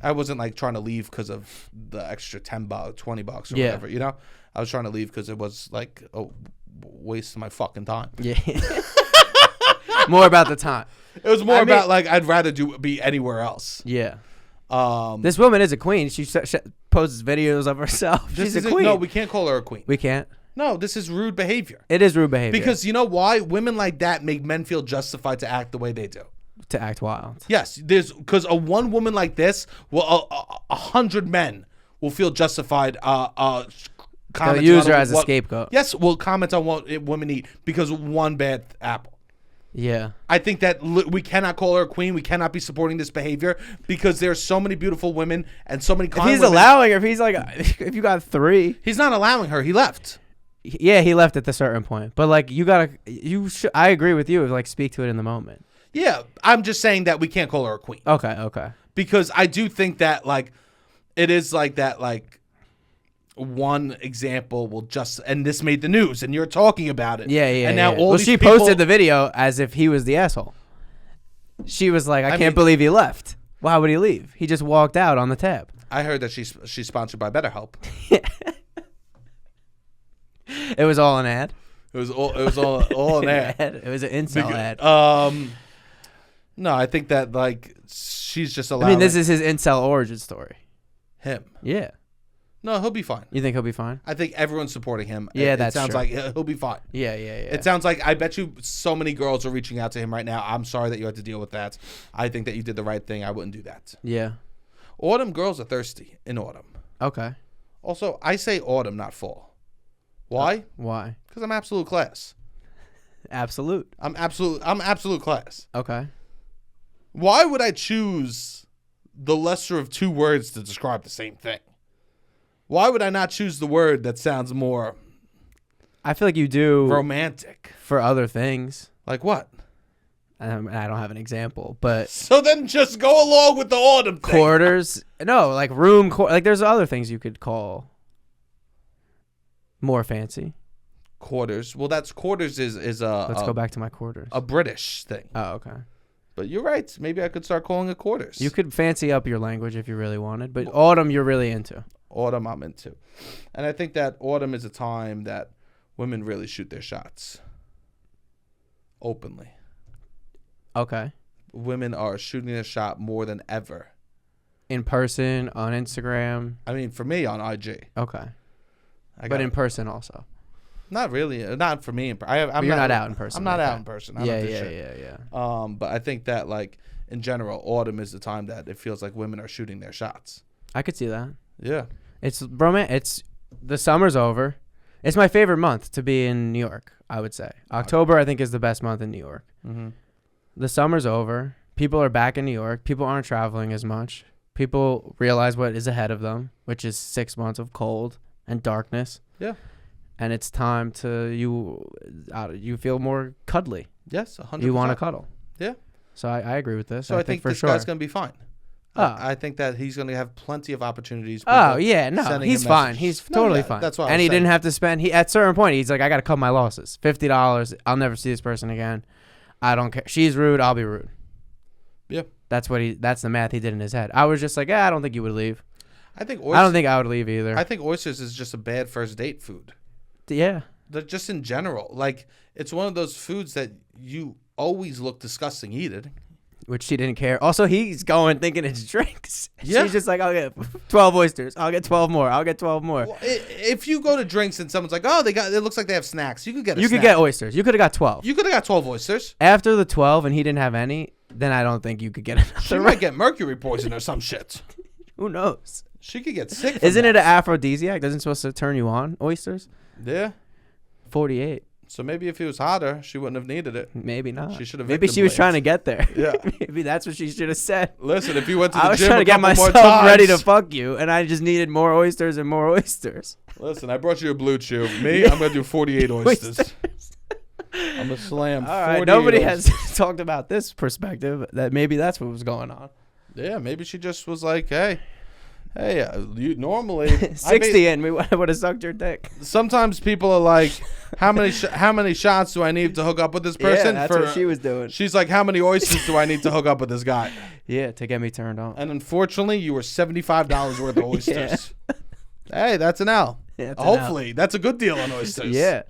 I wasn't like trying to leave because of the extra $10, $20 or whatever, you know? I was trying to leave because it was like a waste of my fucking time. Yeah. More about the time. It was more about like, I'd rather be anywhere else. Yeah. This woman is a queen. She posts videos of herself. She's a queen. No, we can't call her a queen. We can't. No, this is rude behavior. It is rude behavior. Because you know why? Women like that make men feel justified to act the way they do. To act wild. Yes, because a one woman like this, well, 100 men will feel justified. They'll use her as a scapegoat. Yes, will comment on what women eat because of one bad apple. Yeah. I think that we cannot call her a queen. We cannot be supporting this behavior because there's so many beautiful women and so many. If he's allowing her, if he's like, if you got 3, he's not allowing her. He left. Yeah, he left at a certain point. But like, I agree with you. Like, speak to it in the moment. Yeah, I'm just saying that we can't call her a queen. Okay. Because I do think that like, it is like that like. One example will just, and this made the news, and you're talking about it. Yeah. And now all these she people, posted the video as if he was the asshole. She was like, I can't believe he left. Why would he leave? He just walked out on the tab. I heard that she's sponsored by BetterHelp. It was all an ad. It was all an ad. It was an incel ad. No, I think that like she's just allowing. I mean, this is his incel origin story. Him. Yeah. No, he'll be fine. You think he'll be fine? I think everyone's supporting him. Yeah, it sounds true. like he'll be fine. Yeah. It sounds like, I bet you so many girls are reaching out to him right now. I'm sorry that you had to deal with that. I think that you did the right thing. I wouldn't do that. Yeah. Autumn girls are thirsty in autumn. Okay. Also, I say autumn, not fall. Why? Why? Because I'm absolute class. Absolute. I'm absolute class. Okay. Why would I choose the lesser of two words to describe the same thing? Why would I not choose the word that sounds more... I feel like you do... romantic. For other things. Like what? I don't have an example, but... So then just go along with the autumn thing. Quarters. No, like room... like there's other things you could call more fancy. Quarters. Well, quarters is a... Let's go back to my quarters. A British thing. Oh, okay. But you're right. Maybe I could start calling it quarters. You could fancy up your language if you really wanted, but autumn you're really into. Autumn I'm into. And I think that autumn is a time that women really shoot their shots. Openly. Okay. Women are shooting their shot more than ever. In person, on Instagram? I mean, for me, on IG. Okay. But in person also? Not really. Not for me. You're not out in person. I'm not out in person. Yeah. But I think that, like, in general, autumn is the time that it feels like women are shooting their shots. I could see that. Yeah. It's the summer's over. It's my favorite month to be in New York, I would say. October, I think, is the best month in New York. Mm-hmm. The summer's over. People are back in New York. People aren't traveling as much. People realize what is ahead of them, which is 6 months of cold and darkness. Yeah. And it's time to you feel more cuddly. Yes, 100%. You want to cuddle. Yeah. So I agree with this. So I think this guy's going to be fine. I think that he's going to have plenty of opportunities. Oh, yeah. No, he's fine. He's totally fine. That's why. And he didn't have to spend. At a certain point, he's like, I got to cut my losses. $50. I'll never see this person again. I don't care. She's rude. I'll be rude. Yeah. That's the math he did in his head. I was just like, I don't think you would leave. I don't think I would leave either. I think oysters is just a bad first date food. Yeah. Just in general. Like, it's one of those foods that you always look disgusting eating. Which she didn't care. Also, he's going thinking it's drinks. Yeah. She's just like, I'll get 12 oysters. I'll get 12 more. I'll get 12 more. Well, if you go to drinks and someone's like, oh, it looks like they have snacks. You could get You could get oysters. You could have got 12. You could have got 12 oysters. After the 12 and he didn't have any, then I don't think you could get another. She might get mercury poison or some shit. Who knows? She could get sick from Isn't that. it an aphrodisiac? Doesn't it supposed to turn you on, oysters? Yeah. 48. So maybe if he was hotter, she wouldn't have needed it. Maybe not. She should have. Maybe she was trying to get there. Yeah. Maybe that's what she should have said. Listen, if you went to the I was gym trying to get myself ready to fuck you, and I just needed more oysters and more oysters. Listen, I brought you a blue chew. Me, I'm gonna do 48 oysters. I'm gonna slam. All right. Nobody has talked about this perspective. That maybe that's what was going on. Yeah, maybe she just was like, hey, you normally 60 and we would have sucked your dick. Sometimes people are like, how many shots do I need to hook up with this person? Yeah, that's what she was doing. She's like, how many oysters do I need to hook up with this guy? Yeah, to get me turned on. And unfortunately, you were $75 worth of oysters. Yeah. Hey, that's an L. Yeah, hopefully, that's a good deal on oysters. Yeah.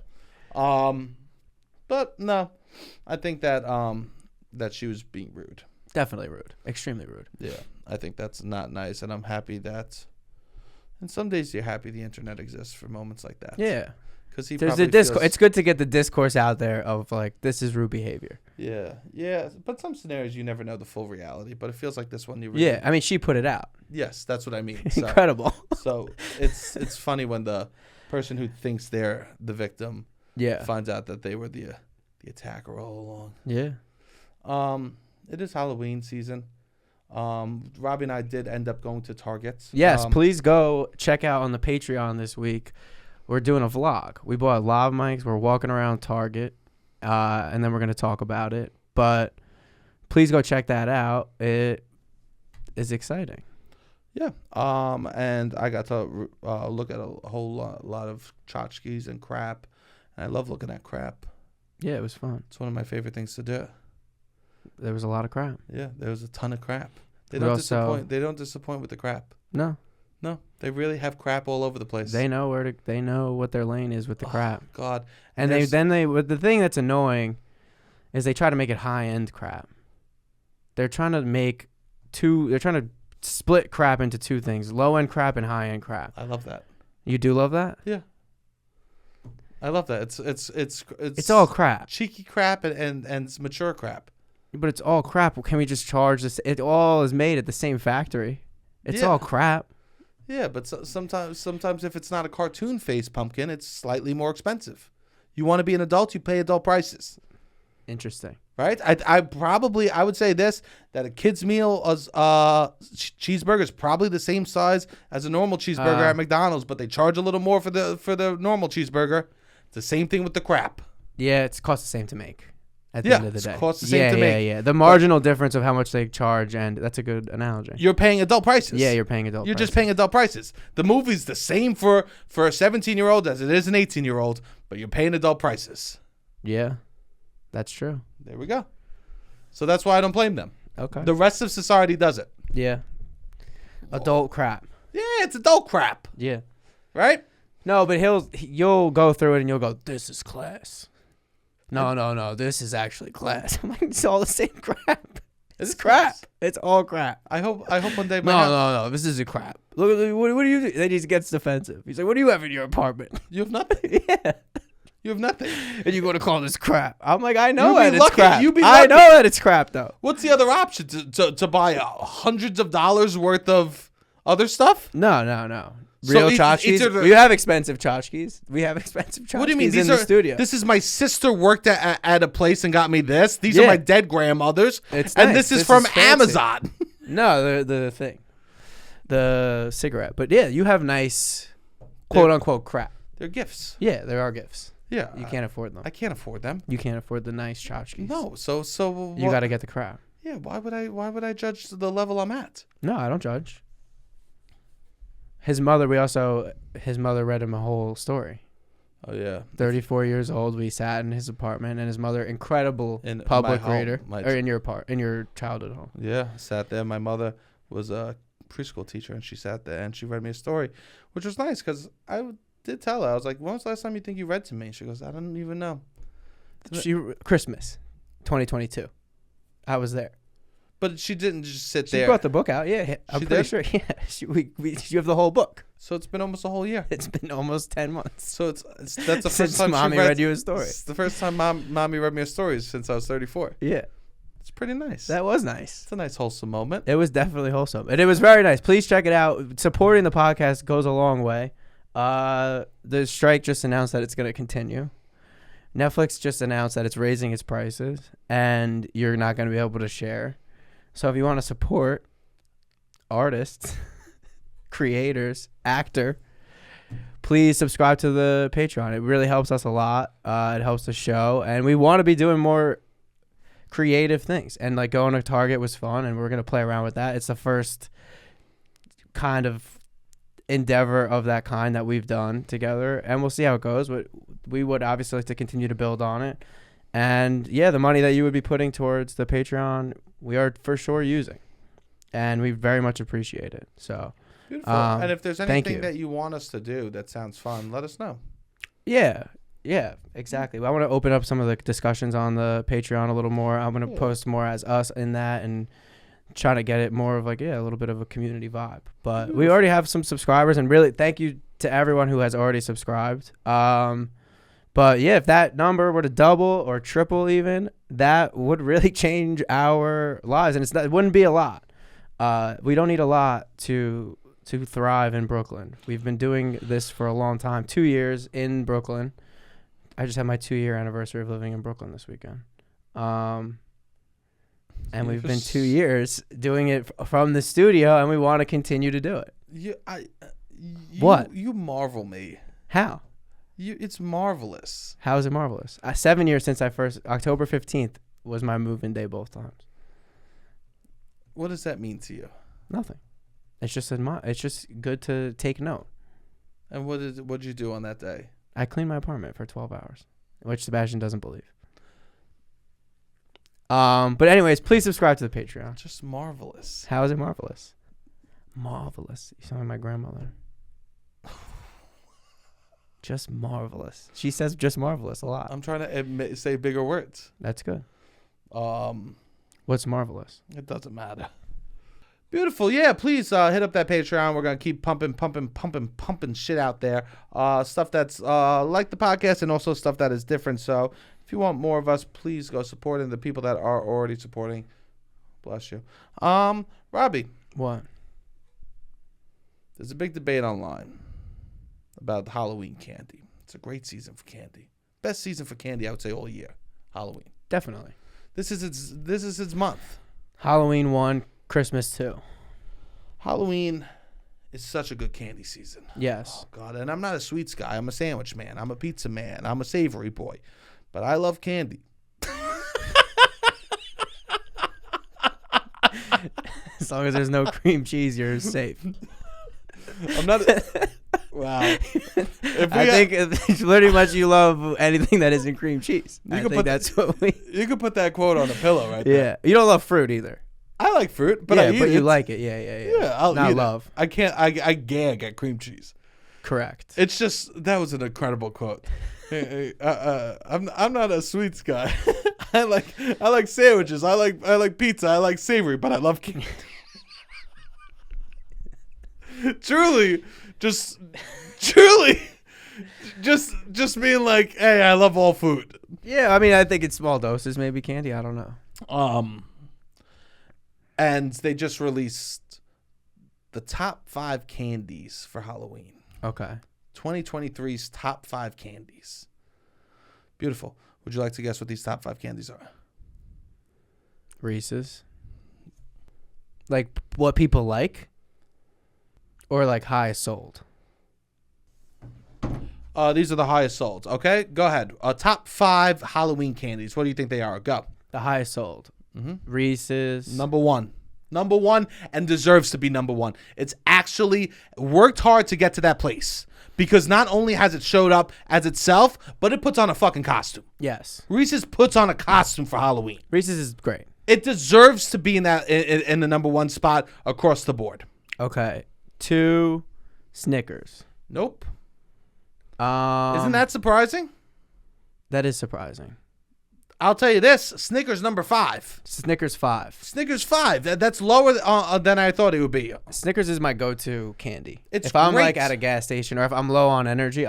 But no, I think that that she was being rude. Definitely rude. Extremely rude. Yeah, I think that's not nice, and I'm happy that. And some days you're happy the internet exists for moments like that. Yeah, because there's a discourse. It's good to get the discourse out there of like, this is rude behavior. Yeah. But some scenarios you never know the full reality. But it feels like this one you really. Yeah, I mean, she put it out. Yes, that's what I mean. Incredible. So it's funny when the person who thinks they're the victim, finds out that they were the attacker all along. Yeah. It is Halloween season. Robbie and I did end up going to Target. Yes, please go check out on the Patreon this week. We're doing a vlog. We bought lav mics. We're walking around Target, and then we're going to talk about it. But please go check that out. It is exciting. Yeah. And I got to look at a whole lot of tchotchkes and crap. And I love looking at crap. Yeah, it was fun. It's one of my favorite things to do. There was a lot of crap. Yeah, there was a ton of crap. They don't disappoint. They don't disappoint with the crap. No, they really have crap all over the place. They know they know what their lane is with the crap. God, and the thing that's annoying is they try to make it high end crap. They're trying to split crap into two things: low end crap and high end crap. I love that. You do love that? Yeah. I love that. It's all crap. Cheeky crap and it's mature crap. But it's all crap. Can we just charge this? It all is made at the same factory. It's all crap. Yeah, but sometimes if it's not a cartoon face pumpkin, it's slightly more expensive. You want to be an adult, you pay adult prices. Interesting. Right? I would say this, that a kid's meal cheeseburger is probably the same size as a normal cheeseburger at McDonald's, but they charge a little more for the normal cheeseburger. It's the same thing with the crap. Yeah, it's cost the same to make. At the end of the day. It costs the same to make. Yeah. The marginal difference of how much they charge, and that's a good analogy. You're paying adult prices. Yeah, you're paying adult prices. You're just paying adult prices. The movie's the same for a 17-year-old as it is an 18-year-old, but you're paying adult prices. Yeah, that's true. There we go. So that's why I don't blame them. Okay. The rest of society does it. Yeah. Adult crap. Yeah, it's adult crap. Yeah. Right? No, but you'll go through it and you'll go, this is class. No, this is actually class. I'm like, it's all the same crap. It's crap. It's all crap. I hope one day. No. This is a crap. Look, what do you do? Then he gets defensive. He's like, what do you have in your apartment? You have nothing. Yeah. You have nothing. And you go to call this crap. I'm like, I know that it's crap. I know that it's crap, though. What's the other option? To buy hundreds of dollars worth of other stuff? No. Real tchotchkes. We have expensive tchotchkes. We have expensive tchotchkes. What do you mean? In the studio. This is my sister worked at a place and got me this. These are my dead grandmother's. It's and nice. This is from Amazon. No, the thing. The cigarette. But yeah, you have nice quote unquote crap. They're gifts. Yeah, there are gifts. Yeah. You can't afford them. I can't afford them. You can't afford the nice tchotchkes. No, so you got to get the crap. Yeah, why would I judge the level I'm at? No, I don't judge. His mother read him a whole story. Oh yeah. 34 years old. We sat in his apartment, and his mother, incredible public reader, in your childhood home. Yeah, sat there. My mother was a preschool teacher, and she sat there and she read me a story, which was nice because I did tell her. I was like, "When was the last time you think you read to me?" She goes, "I don't even know." Christmas, 2022. I was there. But she didn't just sit there. She brought the book out. Yeah, I'm pretty sure. Yeah, you have the whole book. So it's been almost a whole year. It's been almost 10 months. So that's the first time Mommy read you a story. It's the first time Mommy read me a story since I was 34. Yeah. It's pretty nice. That was nice. It's a nice wholesome moment. It was definitely wholesome. And it was very nice. Please check it out. Supporting the podcast goes a long way. The strike just announced that it's going to continue. Netflix just announced that it's raising its prices and you're not going to be able to share. So if you want to support artists, creators, actor, please subscribe to the Patreon. It really helps us a lot. It helps the show. And we want to be doing more creative things. And like going to Target was fun and we're going to play around with that. It's the first kind of endeavor of that kind that we've done together. And we'll see how it goes. But we would obviously like to continue to build on it. And yeah, the money that you would be putting towards the Patreon, we are for sure using. And we very much appreciate it. So, beautiful. And if there's anything that you want us to do that sounds fun, let us know. Yeah, exactly. I want to open up some of the discussions on the Patreon a little more. I'm going to post more as us in that and try to get it more of like, a little bit of a community vibe. But we already have some subscribers, and really thank you to everyone who has already subscribed. But yeah, if that number were to double or triple even, that would really change our lives. And it wouldn't be a lot. We don't need a lot to thrive in Brooklyn. We've been doing this for a long time, 2 years in Brooklyn. I just had my 2-year anniversary of living in Brooklyn this weekend. And we've been 2 years doing it from the studio, and we want to continue to do it. What? You marvel me. How? It's marvelous. How is it marvelous? 7 years since October 15th was my move-in day both times. What does that mean to you? Nothing. It's just good to take note. And what'd you do on that day? I cleaned my apartment for 12 hours, which Sebastian doesn't believe. But anyways, please subscribe to the Patreon. Just marvelous. How is it marvelous? Marvelous. You sound like my grandmother. Just marvelous. She says just marvelous a lot. I'm trying to say bigger words. That's good. What's marvelous? It doesn't matter. Beautiful. Yeah, please hit up that Patreon. We're going to keep pumping shit out there. Stuff that's like the podcast and also stuff that is different. So if you want more of us, please go supporting the people that are already supporting. Bless you. Robbie. What? There's a big debate online about Halloween candy. It's a great season for candy. Best season for candy, I would say, all year. Halloween. Definitely. This is its month. Halloween 1, Christmas 2. Halloween is such a good candy season. Yes. Oh, God. And I'm not a sweets guy. I'm a sandwich man. I'm a pizza man. I'm a savory boy. But I love candy. As long as there's no cream cheese, you're safe. I'm not... Wow. I think pretty much you love anything that isn't cream cheese. That's what we... You could put that quote on a pillow right there. Yeah. You don't love fruit either. I like fruit, but you like it. Yeah. I'll not eat love. It. I can't. I gag at cream cheese. Correct. It's just that was an incredible quote. I'm not a sweets guy. I like sandwiches. I like pizza. I like savory, but I love candy. Truly, just being like, hey, I love all food. Yeah, I mean, I think it's small doses, maybe candy. I don't know. And they just released the top 5 candies for Halloween. Okay. 2023's top 5 candies. Beautiful. Would you like to guess what these top 5 candies are? Reese's. Like what people like? Or like highest sold? These are the highest sold. Okay, go ahead. Top 5 Halloween candies. What do you think they are? Go. The highest sold. Mm-hmm. Reese's. Number one, and deserves to be number one. It's actually worked hard to get to that place because not only has it showed up as itself, but it puts on a fucking costume. Yes. Reese's puts on a costume for Halloween. Reese's is great. It deserves to be in that in the number 1 spot across the board. Okay. 2, Snickers. Nope. Isn't that surprising? That is surprising. I'll tell you this: Snickers number 5. Snickers 5. Snickers 5. That's lower than I thought it would be. Snickers is my go-to candy. If I'm like at a gas station or if I'm low on energy,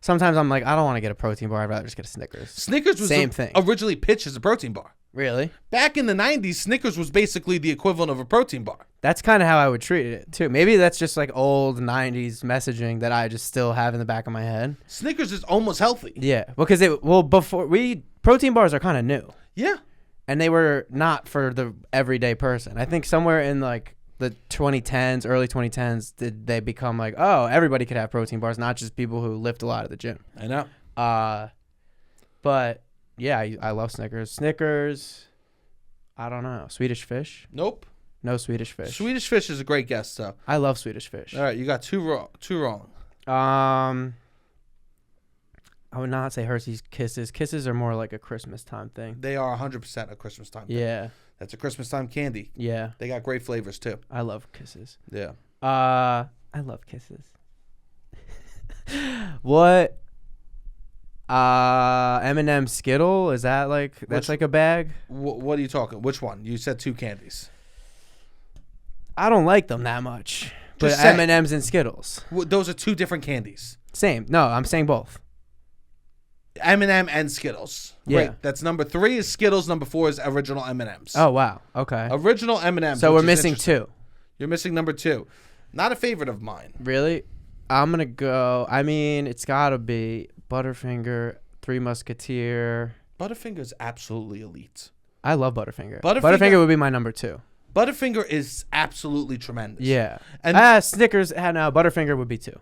sometimes I'm like, I don't want to get a protein bar. I'd rather just get a Snickers. Snickers was same thing. Originally pitched as a protein bar. Really? Back in the 90s, Snickers was basically the equivalent of a protein bar. That's kind of how I would treat it, too. Maybe that's just like old 90s messaging that I just still have in the back of my head. Snickers is almost healthy. Yeah, because protein bars are kind of new. Yeah. And they were not for the everyday person. I think somewhere in like the 2010s, early 2010s, did they become like, oh, everybody could have protein bars, not just people who lift a lot at the gym. I know. But yeah, I love Snickers. Snickers, I don't know. Swedish Fish? Nope. No Swedish Fish. Swedish Fish is a great guess, though. I love Swedish Fish. All right, you got two wrong. I would not say Hershey's Kisses. Kisses are more like a Christmas time thing. They are 100% a Christmas time thing. Yeah. That's a Christmas time candy. Yeah. They got great flavors, too. I love Kisses. Yeah. I love Kisses. What? M&M Skittle, is that like that's like a bag? What are you talking? Which one? You said two candies. I don't like them that much. But M&Ms and Skittles. Those are two different candies. Same. No, I'm saying both. M&M and Skittles. Yeah. Great. That's number 3 is Skittles. Number 4 is original M&Ms. Oh wow. Okay. Original M&Ms. So we're missing 2. You're missing number 2. Not a favorite of mine. Really? I'm gonna go. I mean, it's gotta be Butterfinger, Three Musketeer. Butterfinger is absolutely elite. I love Butterfinger. Butterfinger would be my number 2. Butterfinger is absolutely tremendous. Yeah. And Snickers, no, Butterfinger would be 2.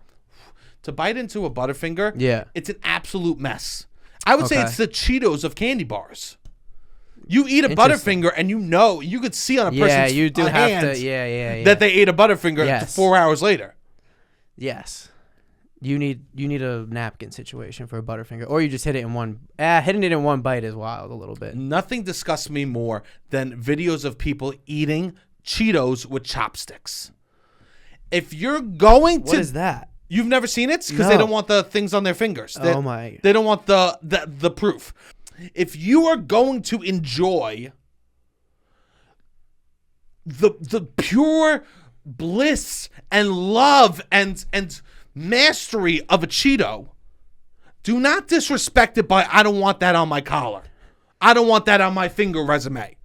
To bite into a Butterfinger, yeah, it's an absolute mess. I would say it's the Cheetos of candy bars. You eat a Butterfinger and you could see on a person's you do have hand to, that they ate a Butterfinger 4 hours later. Yes. You need a napkin situation for a Butterfinger, or you just hit it in one. Hitting it in one bite is wild a little bit. Nothing disgusts me more than videos of people eating Cheetos with chopsticks. If you're going to, what is that? You've never seen it? Because they don't want the things on their fingers. They don't want the proof. If you are going to enjoy the pure bliss and love and mastery of a Cheeto, do not disrespect it by, I don't want that on my collar. I don't want that on my finger resume.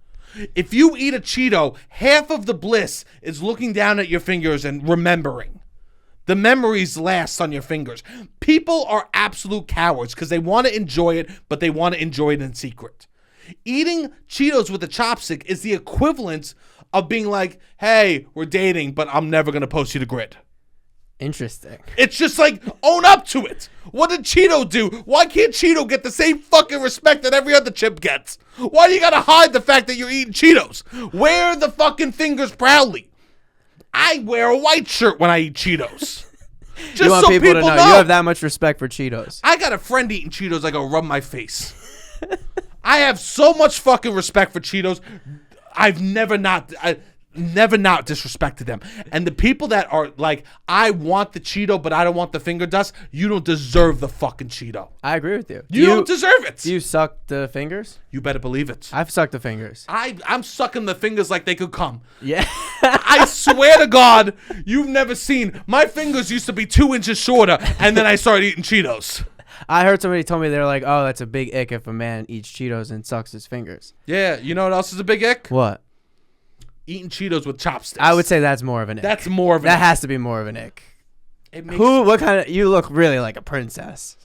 If you eat a Cheeto, half of the bliss is looking down at your fingers and remembering. The memories last on your fingers. People are absolute cowards because they want to enjoy it, but they want to enjoy it in secret. Eating Cheetos with a chopstick is the equivalent of being like, hey, we're dating, but I'm never going to post you the grid. Interesting. It's just like, own up to it. What did Cheeto do? Why can't Cheeto get the same fucking respect that every other chip gets? Why do you got to hide the fact that you're eating Cheetos? Wear the fucking fingers proudly. I wear a white shirt when I eat Cheetos. Just you want so people to know you have that much respect for Cheetos. I got a friend eating Cheetos. I go, rub my face. I have so much fucking respect for Cheetos. I've never not disrespected them. And the people that are like, I want the Cheeto, but I don't want the finger dust, you don't deserve the fucking Cheeto. I agree with you. You don't deserve it. Do you suck the fingers? You better believe it. I've sucked the fingers. I'm sucking the fingers like they could come. Yeah. I swear to God, you've never seen. My fingers used to be 2 inches shorter, and then I started eating Cheetos. I heard somebody told me they're like, oh, that's a big ick if a man eats Cheetos and sucks his fingers. Yeah, you know what else is a big ick? What? Eating Cheetos with chopsticks. I would say that's more of an ick. That's more of an ick. That has to be more of an ick. What kind of, you look really like a princess.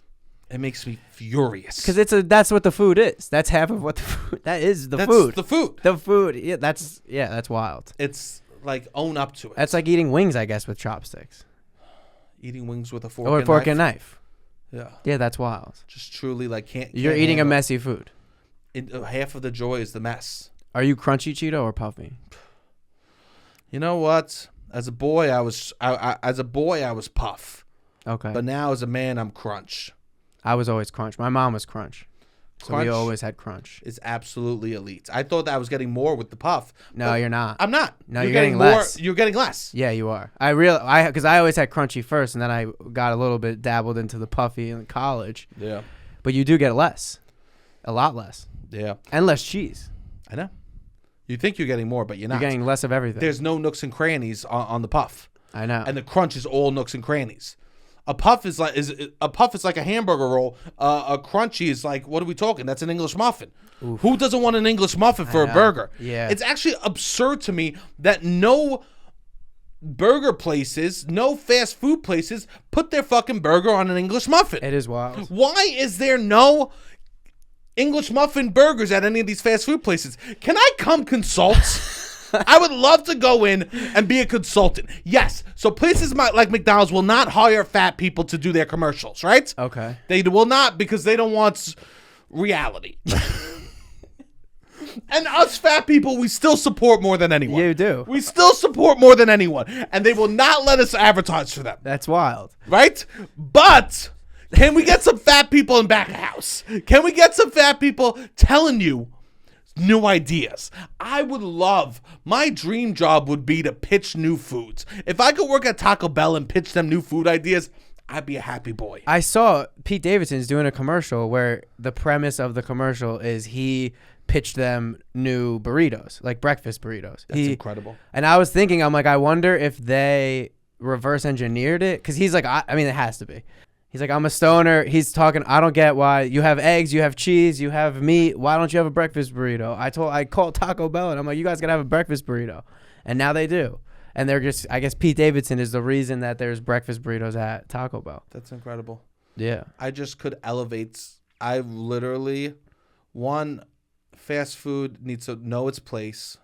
It makes me furious. Because that's what the food is. That's half of what the food, that is the food. The food. The food. Yeah, that's wild. It's like, own up to it. That's like eating wings, I guess, with chopsticks. Eating wings with a fork or a fork and knife. Yeah. Yeah, that's wild. Just truly like You're eating a messy food. Half of the joy is the mess. Are you crunchy Cheeto or puffy? You know what? As a boy, I was puff. Okay. But now as a man, I'm crunch. I was always crunch. My mom was crunch. So Crunch we always had crunch. It's absolutely elite. I thought that I was getting more with the puff. No, you're not. I'm not. No, you're getting less. You're getting less. Yeah, you are. Because I always had crunchy first, and then I got a little bit dabbled into the puffy in college. Yeah. But you do get less. A lot less. Yeah. And less cheese. I know. You think you're getting more, but you're not. You're getting less of everything. There's no nooks and crannies on the puff. I know. And the crunch is all nooks and crannies. A puff is like a hamburger roll. A crunchy is like, what are we talking? That's an English muffin. Oof. Who doesn't want an English muffin for a burger? Yeah. It's actually absurd to me that no burger places, no fast food places put their fucking burger on an English muffin. It is wild. Why is there no English muffin burgers at any of these fast food places? Can I come consult? I would love to go in and be a consultant. Yes. So places like McDonald's will not hire fat people to do their commercials, right? Okay. They will not, because they don't want reality. And us fat people, we still support more than anyone. You do. We still support more than anyone. And they will not let us advertise for them. That's wild. Right? But can we get some fat people in back of house? Can we get some fat people telling you new ideas? I would love, my dream job would be to pitch new foods. If I could work at Taco Bell and pitch them new food ideas, I'd be a happy boy. I saw Pete Davidson's doing a commercial where the premise of the commercial is he pitched them new burritos, like breakfast burritos. That's incredible. And I was thinking, I'm like, I wonder if they reverse engineered it, because he's like, I mean, it has to be. He's like, I'm a stoner. He's talking, I don't get why you have eggs, you have cheese, you have meat. Why don't you have a breakfast burrito? I called Taco Bell and I'm like, you guys gotta have a breakfast burrito. And now they do. And they're just, I guess Pete Davidson is the reason that there's breakfast burritos at Taco Bell. That's incredible. Yeah. I just could elevate. I literally, fast food needs to know its place.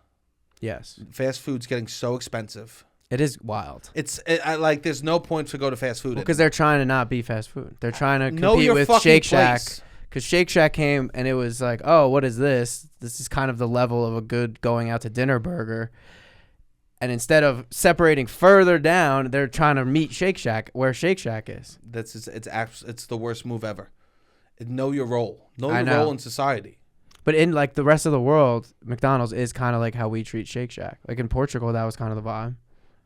Yes. Fast food's getting so expensive. It is wild. There's no point to go to fast food. Because they're trying to not be fast food. They're trying to compete with Shake Shack. Because Shake Shack came and it was like, oh, what is this? This is kind of the level of a good going out to dinner burger. And instead of separating further down, they're trying to meet Shake Shack where Shake Shack is. It's the worst move ever. Know your role. Know your role in society. But in like the rest of the world, McDonald's is kind of like how we treat Shake Shack. Like in Portugal, that was kind of the vibe.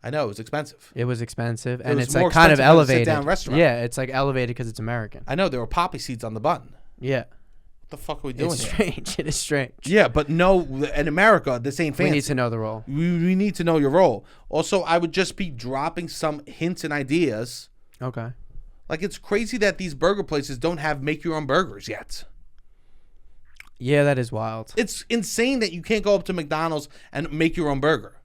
I know, it was expensive. It was expensive, and was it's more like kind of expensive than a elevated. sit-down restaurant. Yeah, it's like elevated because it's American. I know, there were poppy seeds on the bun. Yeah. What the fuck are we doing It's here? strange. It is strange. Yeah, but no, in America, this ain't fancy. We need to know the role. We need to know your role. Also, I would just be dropping some hints and ideas. Okay. Like, it's crazy that these burger places don't have make your own burgers yet. Yeah, that is wild. It's insane that you can't go up to McDonald's and make your own burger.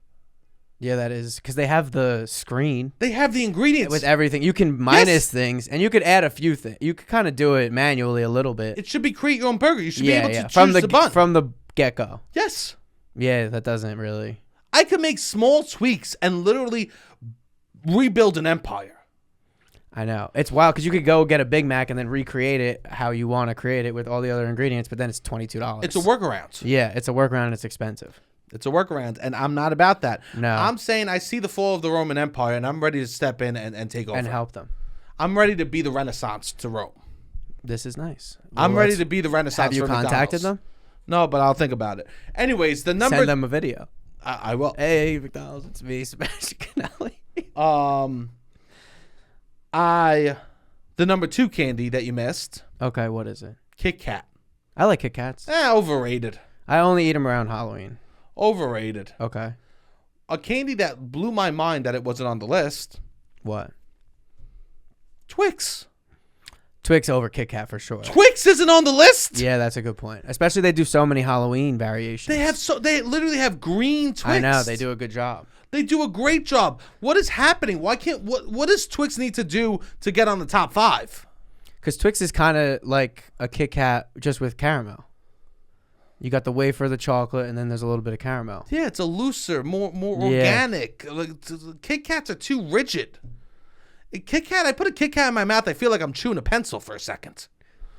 Yeah, that is, because they have the screen. They have the ingredients. With everything. You can minus things, and you could add a few things. You could kind of do it manually a little bit. It should be create your own burger. You should be able to choose the bun. From the get-go. Yes. Yeah, that doesn't really. I could make small tweaks and literally rebuild an empire. I know. It's wild because you could go get a Big Mac and then recreate it how you want to create it with all the other ingredients, but then it's $22. It's a workaround. Yeah, it's a workaround and it's expensive. It's a workaround, and I'm not about that. No. I'm saying I see the fall of the Roman Empire, and I'm ready to step in and take over. And help them. I'm ready to be the Renaissance to Rome. This is nice. I'm ready to be the Renaissance. Have you contacted them? No, but I'll think about it. Anyways, the number. Send them a video. I will. Hey, McDonald's, it's me, Sebastian Conelli. The number 2 candy that you missed. Okay, what is it? Kit Kat. I like Kit Kats. Overrated. I only eat them around Halloween. Overrated. Okay. A candy that blew my mind that it wasn't on the list. What? Twix. Twix over Kit Kat for sure. Twix isn't on the list. Yeah, that's a good point. Especially they do so many Halloween variations. They literally have green Twix. I know, they do a good job. They do a great job. What is happening? Why can't what does Twix need to do to get on the top 5? Because Twix is kind of like a Kit Kat just with caramel. You got the wafer, the chocolate, and then there's a little bit of caramel. Yeah, it's a looser, more organic. Like, Kit Kats are too rigid. Kit Kat, I put a Kit Kat in my mouth, I feel like I'm chewing a pencil for a second.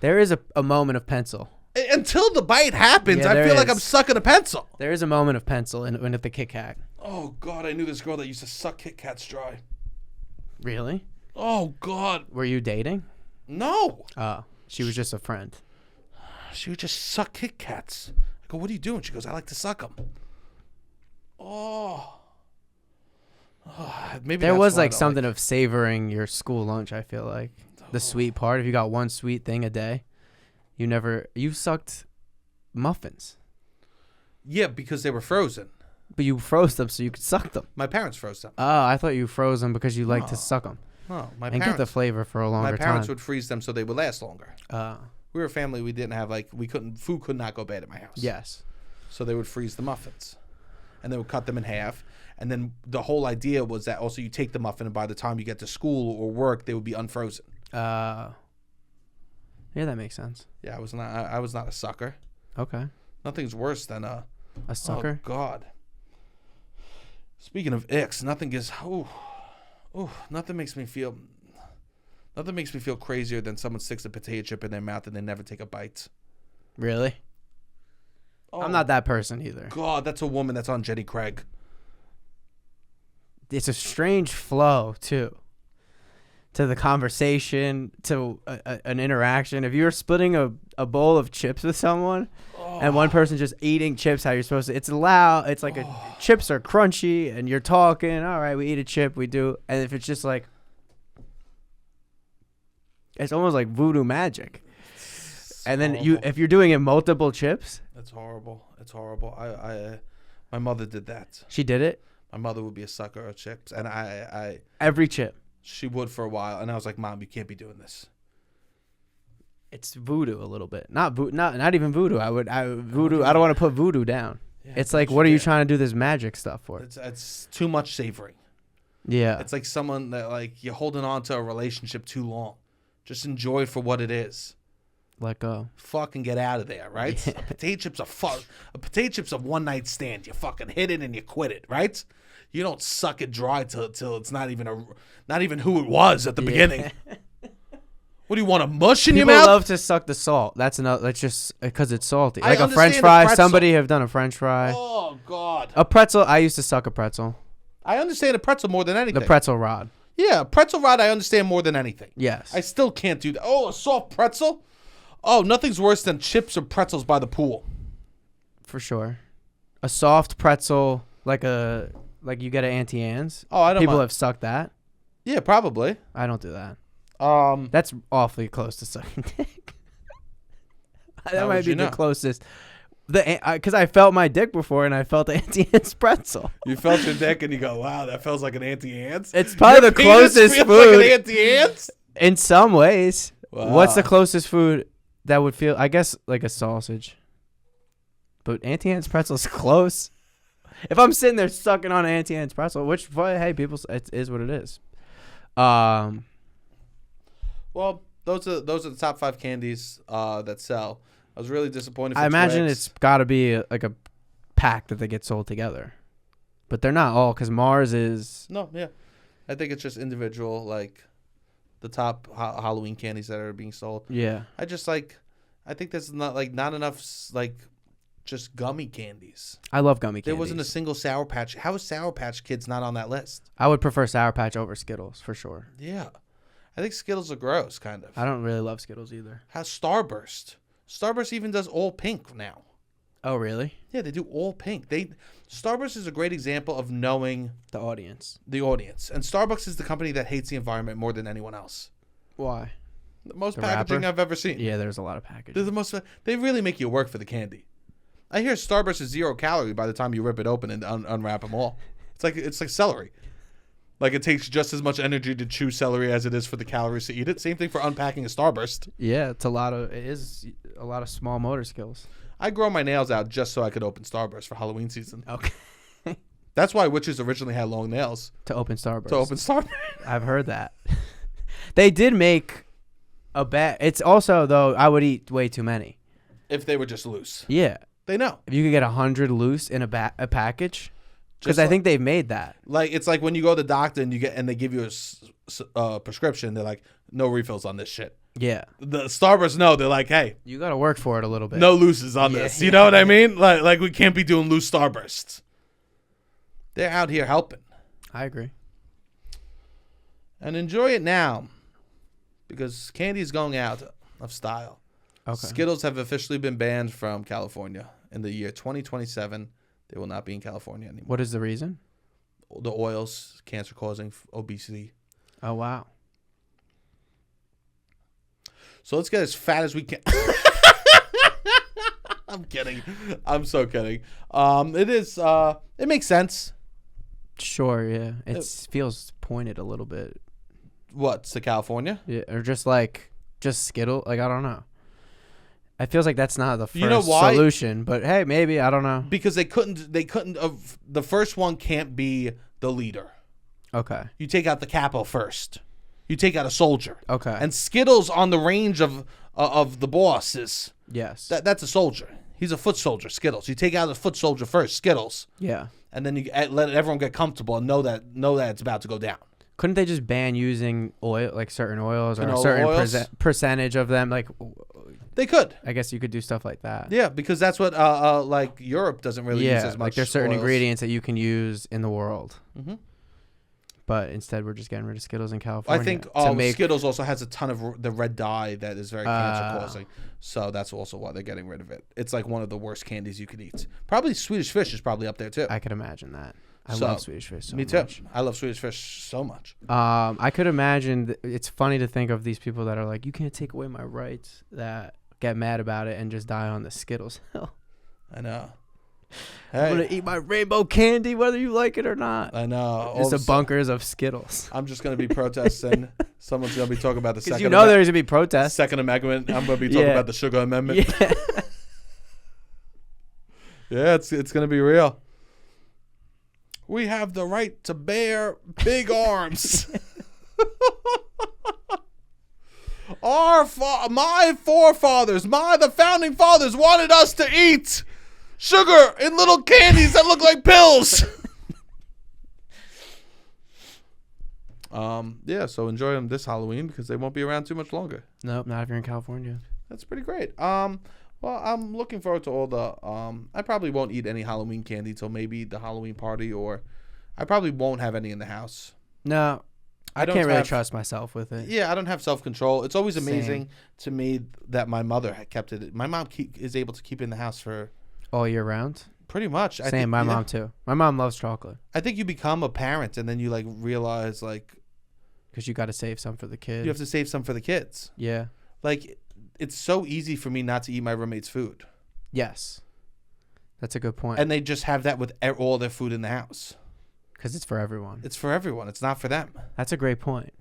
There is a moment of pencil. Until the bite happens, I feel like I'm sucking a pencil. There is a moment of pencil in the Kit Kat. Oh, God, I knew this girl that used to suck Kit Kats dry. Really? Oh, God. Were you dating? No. Oh, she was just a friend. She would just suck Kit Kats. I go, what are you doing? She goes, I like to suck them. Maybe there was like something of savoring your school lunch, I feel like. The sweet part. If you got one sweet thing a day, you sucked muffins. Yeah, because they were frozen. But you froze them so you could suck them. My parents froze them. Oh, I thought you froze them because you like to suck them. Oh, my and parents, get the flavor for a longer my parents time. would freeze them so they would last longer. We were a family. We didn't have food could not go bad at my house. Yes. So they would freeze the muffins, and they would cut them in half. And then the whole idea was that also you take the muffin, and by the time you get to school or work, they would be unfrozen. Yeah, that makes sense. Yeah, I was not a sucker. Okay. Nothing's worse than a sucker. Oh God. Speaking of icks, nothing makes me feel crazier than someone sticks a potato chip in their mouth and they never take a bite. Really? Oh, I'm not that person either. God, that's a woman that's on Jenny Craig. It's a strange flow too, to the conversation, to an interaction. If you're splitting a bowl of chips with someone, and one person just eating chips how you're supposed to, it's loud. It's like chips are crunchy, and you're talking. All right, we eat a chip, we do. And if it's just like, it's almost like voodoo magic. And then if you're doing it multiple chips, that's horrible. It's horrible. My mother did that. She did it. My mother would be a sucker of chips, and I every chip. She would for a while, and I was like, "Mom, you can't be doing this." It's voodoo a little bit, not even voodoo. Voodoo. I don't want to put voodoo down. Yeah, it's like, what are you trying to do this magic stuff for? It's too much savoring. Yeah, it's like someone that like you're holding on to a relationship too long. Just enjoy it for what it is. Let go. Fucking get out of there, right? Yeah. A potato chip's a one night stand. You fucking hit it and you quit it, right? You don't suck it dry till it's not even who it was at the beginning. What do you want, a mush in your mouth? People love to suck the salt. That's just because it's salty. Like a French fry. Somebody have done a French fry. Oh God. A pretzel. I used to suck a pretzel. I understand a pretzel more than anything. The pretzel rod. Yeah, pretzel rod. I understand more than anything. Yes. I still can't do that. Oh, a soft pretzel. Oh, nothing's worse than chips or pretzels by the pool. For sure. A soft pretzel, like you get at Auntie Anne's. Oh, I don't. People have sucked that. Yeah, probably. I don't do that. That's awfully close to sucking dick. That might be the closest. Because I felt my dick before, and I felt Auntie Anne's pretzel. You felt your dick, and you go, "Wow, that feels like an Auntie Anne's." It's probably the closest food. Like an Auntie Anne's? In some ways. Wow. What's the closest food that would feel? I guess like a sausage. But Auntie Anne's pretzel's close. If I'm sitting there sucking on an Auntie Anne's pretzel, which, hey, people, it is what it is. Well, those are the top 5 candies that sell. I was really disappointed. I imagine it's got to be like a pack that they get sold together, but they're not all, because Mars is. No, yeah, I think it's just individual, like the top Halloween candies that are being sold. Yeah, I think there's not enough just gummy candies. I love gummy candies. There wasn't a single Sour Patch. How is Sour Patch Kids not on that list? I would prefer Sour Patch over Skittles for sure. Yeah. I think Skittles are gross, kind of. I don't really love Skittles either. How's Starburst? Starburst even does all pink now. Oh, really? Yeah, they do all pink. Starburst is a great example of knowing the audience. And Starbucks is the company that hates the environment more than anyone else. Why? The most packaging I've ever seen. Yeah, there's a lot of packaging. They're the most. They really make you work for the candy. I hear Starburst is 0 calorie by the time you rip it open and unwrap them all. It's like celery. Like, it takes just as much energy to chew celery as it is for the calories to eat it. Same thing for unpacking a Starburst. Yeah, it is a lot of small motor skills. I grow my nails out just so I could open Starburst for Halloween season. Okay. That's why witches originally had long nails. To open Starburst. I've heard that. They did make a bet. It's also, though, I would eat way too many. If they were just loose. Yeah. They know. If you could get 100 loose in a package. Because I think they've made that. Like, it's like when you go to the doctor and they give you a prescription. They're like, no refills on this shit. Yeah. The Starburst, no. They're like, hey, you got to work for it a little bit. No looses on this. You know what I mean? Like we can't be doing loose Starbursts. They're out here helping. I agree. And enjoy it now, because candy is going out of style. Okay. Skittles have officially been banned from California in the year 2027. They will not be in California anymore. What is the reason? The oils, cancer-causing, obesity. Oh, wow. So let's get as fat as we can. I'm kidding. I'm so kidding. It makes sense. Sure, yeah. It feels pointed a little bit. What, to California? Yeah, or just Skittle. Like, I don't know. It feels like that's not the first solution, but hey, maybe, I don't know. Because they couldn't the first one can't be the leader. Okay. You take out the capo first. You take out a soldier. Okay. And Skittles on the range of the boss is that's a soldier. He's a foot soldier, Skittles. You take out the foot soldier first, Skittles. Yeah. And then you let everyone get comfortable and know that it's about to go down. Couldn't they just ban using oil, like certain oils or a Canola certain oils? percentage of them? Like, they could. I guess you could do stuff like that. Yeah, because that's what like Europe doesn't really use as much. Like there's certain oils. ingredients that you can use in the world. Mm-hmm. But instead, we're just getting rid of Skittles in California. I think Skittles also has a ton of the red dye that is very cancer causing. So that's also why they're getting rid of it. It's like one of the worst candies you could eat. Probably Swedish Fish is probably up there too. I could imagine that. I love Swedish Fish so much. Me too. I love Swedish Fish so much. I could imagine. It's funny to think of these people that are like, you can't take away my rights, that get mad about it and just die on the Skittles hill. I know. Hey. I'm going to eat my rainbow candy whether you like it or not. I know. Just the bunkers of Skittles. I'm just going to be protesting. Someone's going to be talking about the second amendment. You know there's going to be protests. Second Amendment. I'm going to be talking about the Sugar Amendment. Yeah. Yeah, it's going to be real. We have the right to bear big arms. My forefathers, the founding fathers wanted us to eat sugar in little candies that look like pills. Yeah, so enjoy them this Halloween because they won't be around too much longer. Nope, not if you're in California. That's pretty great. Well, I'm looking forward to all the I probably won't eat any Halloween candy till maybe the Halloween party, or I probably won't have any in the house. No. I can't really trust myself with it. Yeah, I don't have self-control. It's always amazing to me that my mother had kept it. My mom is able to keep it in the house for all year round? Pretty much. Same, my mom too. My mom loves chocolate. I think you become a parent and then you like realize like because you got to save some for the kids. You have to save some for the kids. Yeah. Like it's so easy for me not to eat my roommate's food. Yes. That's a good point. And they just have that with all their food in the house. Because it's for everyone. It's for everyone. It's not for them. That's a great point.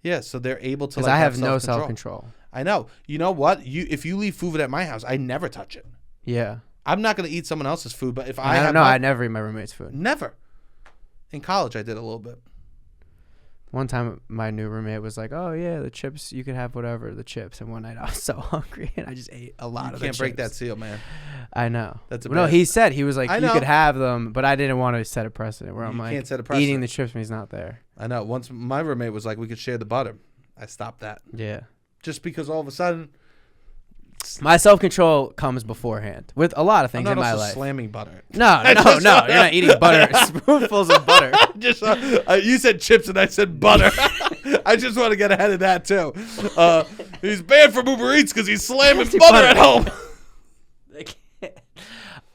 Yeah, so they're able to. Because I have no self-control. I know. You know what? If you leave food at my house, I never touch it. Yeah. I'm not going to eat someone else's food, but if I don't know. I never eat my roommate's food. Never. In college, I did a little bit. One time, my new roommate was like, "Oh yeah, the chips. You can have whatever the chips." And one night, I was so hungry, and I just ate a lot of the chips. You can't break that seal, man. I know. He said he was like, you could have them, but I didn't want to set a precedent where I'm like can't set a precedent. Eating the chips when he's not there. I know. Once my roommate was like, we could share the butter. I stopped that. Yeah. Just because all of a sudden, my self-control comes beforehand with a lot of things in my life. Slamming butter. No. You're not eating butter. Spoonfuls of butter. Just you said chips and I said butter. I just want to get ahead of that too. He's banned from Uber Eats because he's slamming butter at home.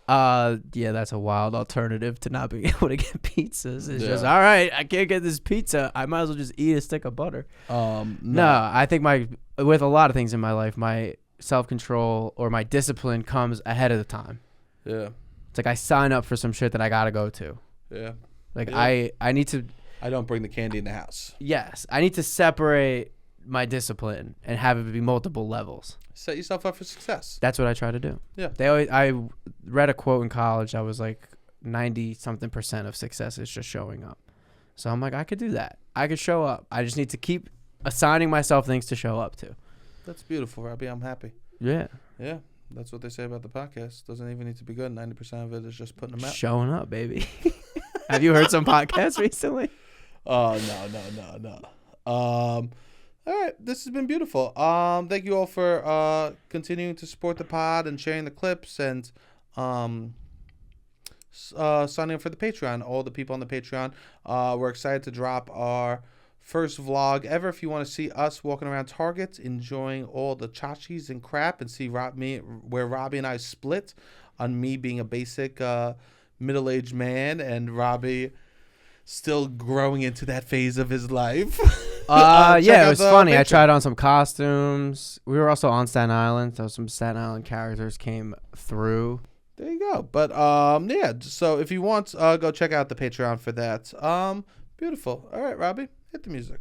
Yeah, that's a wild alternative to not being able to get pizzas. It's just all right. I can't get this pizza. I might as well just eat a stick of butter. No, I think with a lot of things in my life, my self-control or my discipline comes ahead of the time. Yeah, it's like I sign up for some shit that I gotta go to. Yeah, like I need to. I don't bring the candy in the house. Yes, I need to separate my discipline and have it be multiple levels. Set yourself up for success. That's what I try to do. Yeah. I read a quote in college. I was like 90-something% of success is just showing up. So I'm like, I could do that. I could show up. I just need to keep assigning myself things to show up to. That's beautiful, Robbie. I'm happy. Yeah. Yeah. That's what they say about the podcast. Doesn't even need to be good. 90% of it is just putting them out. Showing up, baby. Have you heard some podcasts recently? No. All right, this has been beautiful. Thank you all for continuing to support the pod and sharing the clips and signing up for the Patreon. All the people on the Patreon. We're excited to drop our first vlog ever. If you want to see us walking around Target, enjoying all the tchotchkes and crap, and see where Robbie and I split on me being a basic middle-aged man and Robbie still growing into that phase of his life. Yeah, it was funny. I tried on some costumes. We were also on Staten Island, so some Staten Island characters came through. There you go. But yeah, so if you want, go check out the Patreon for that. Beautiful. All right, Robbie, hit the music.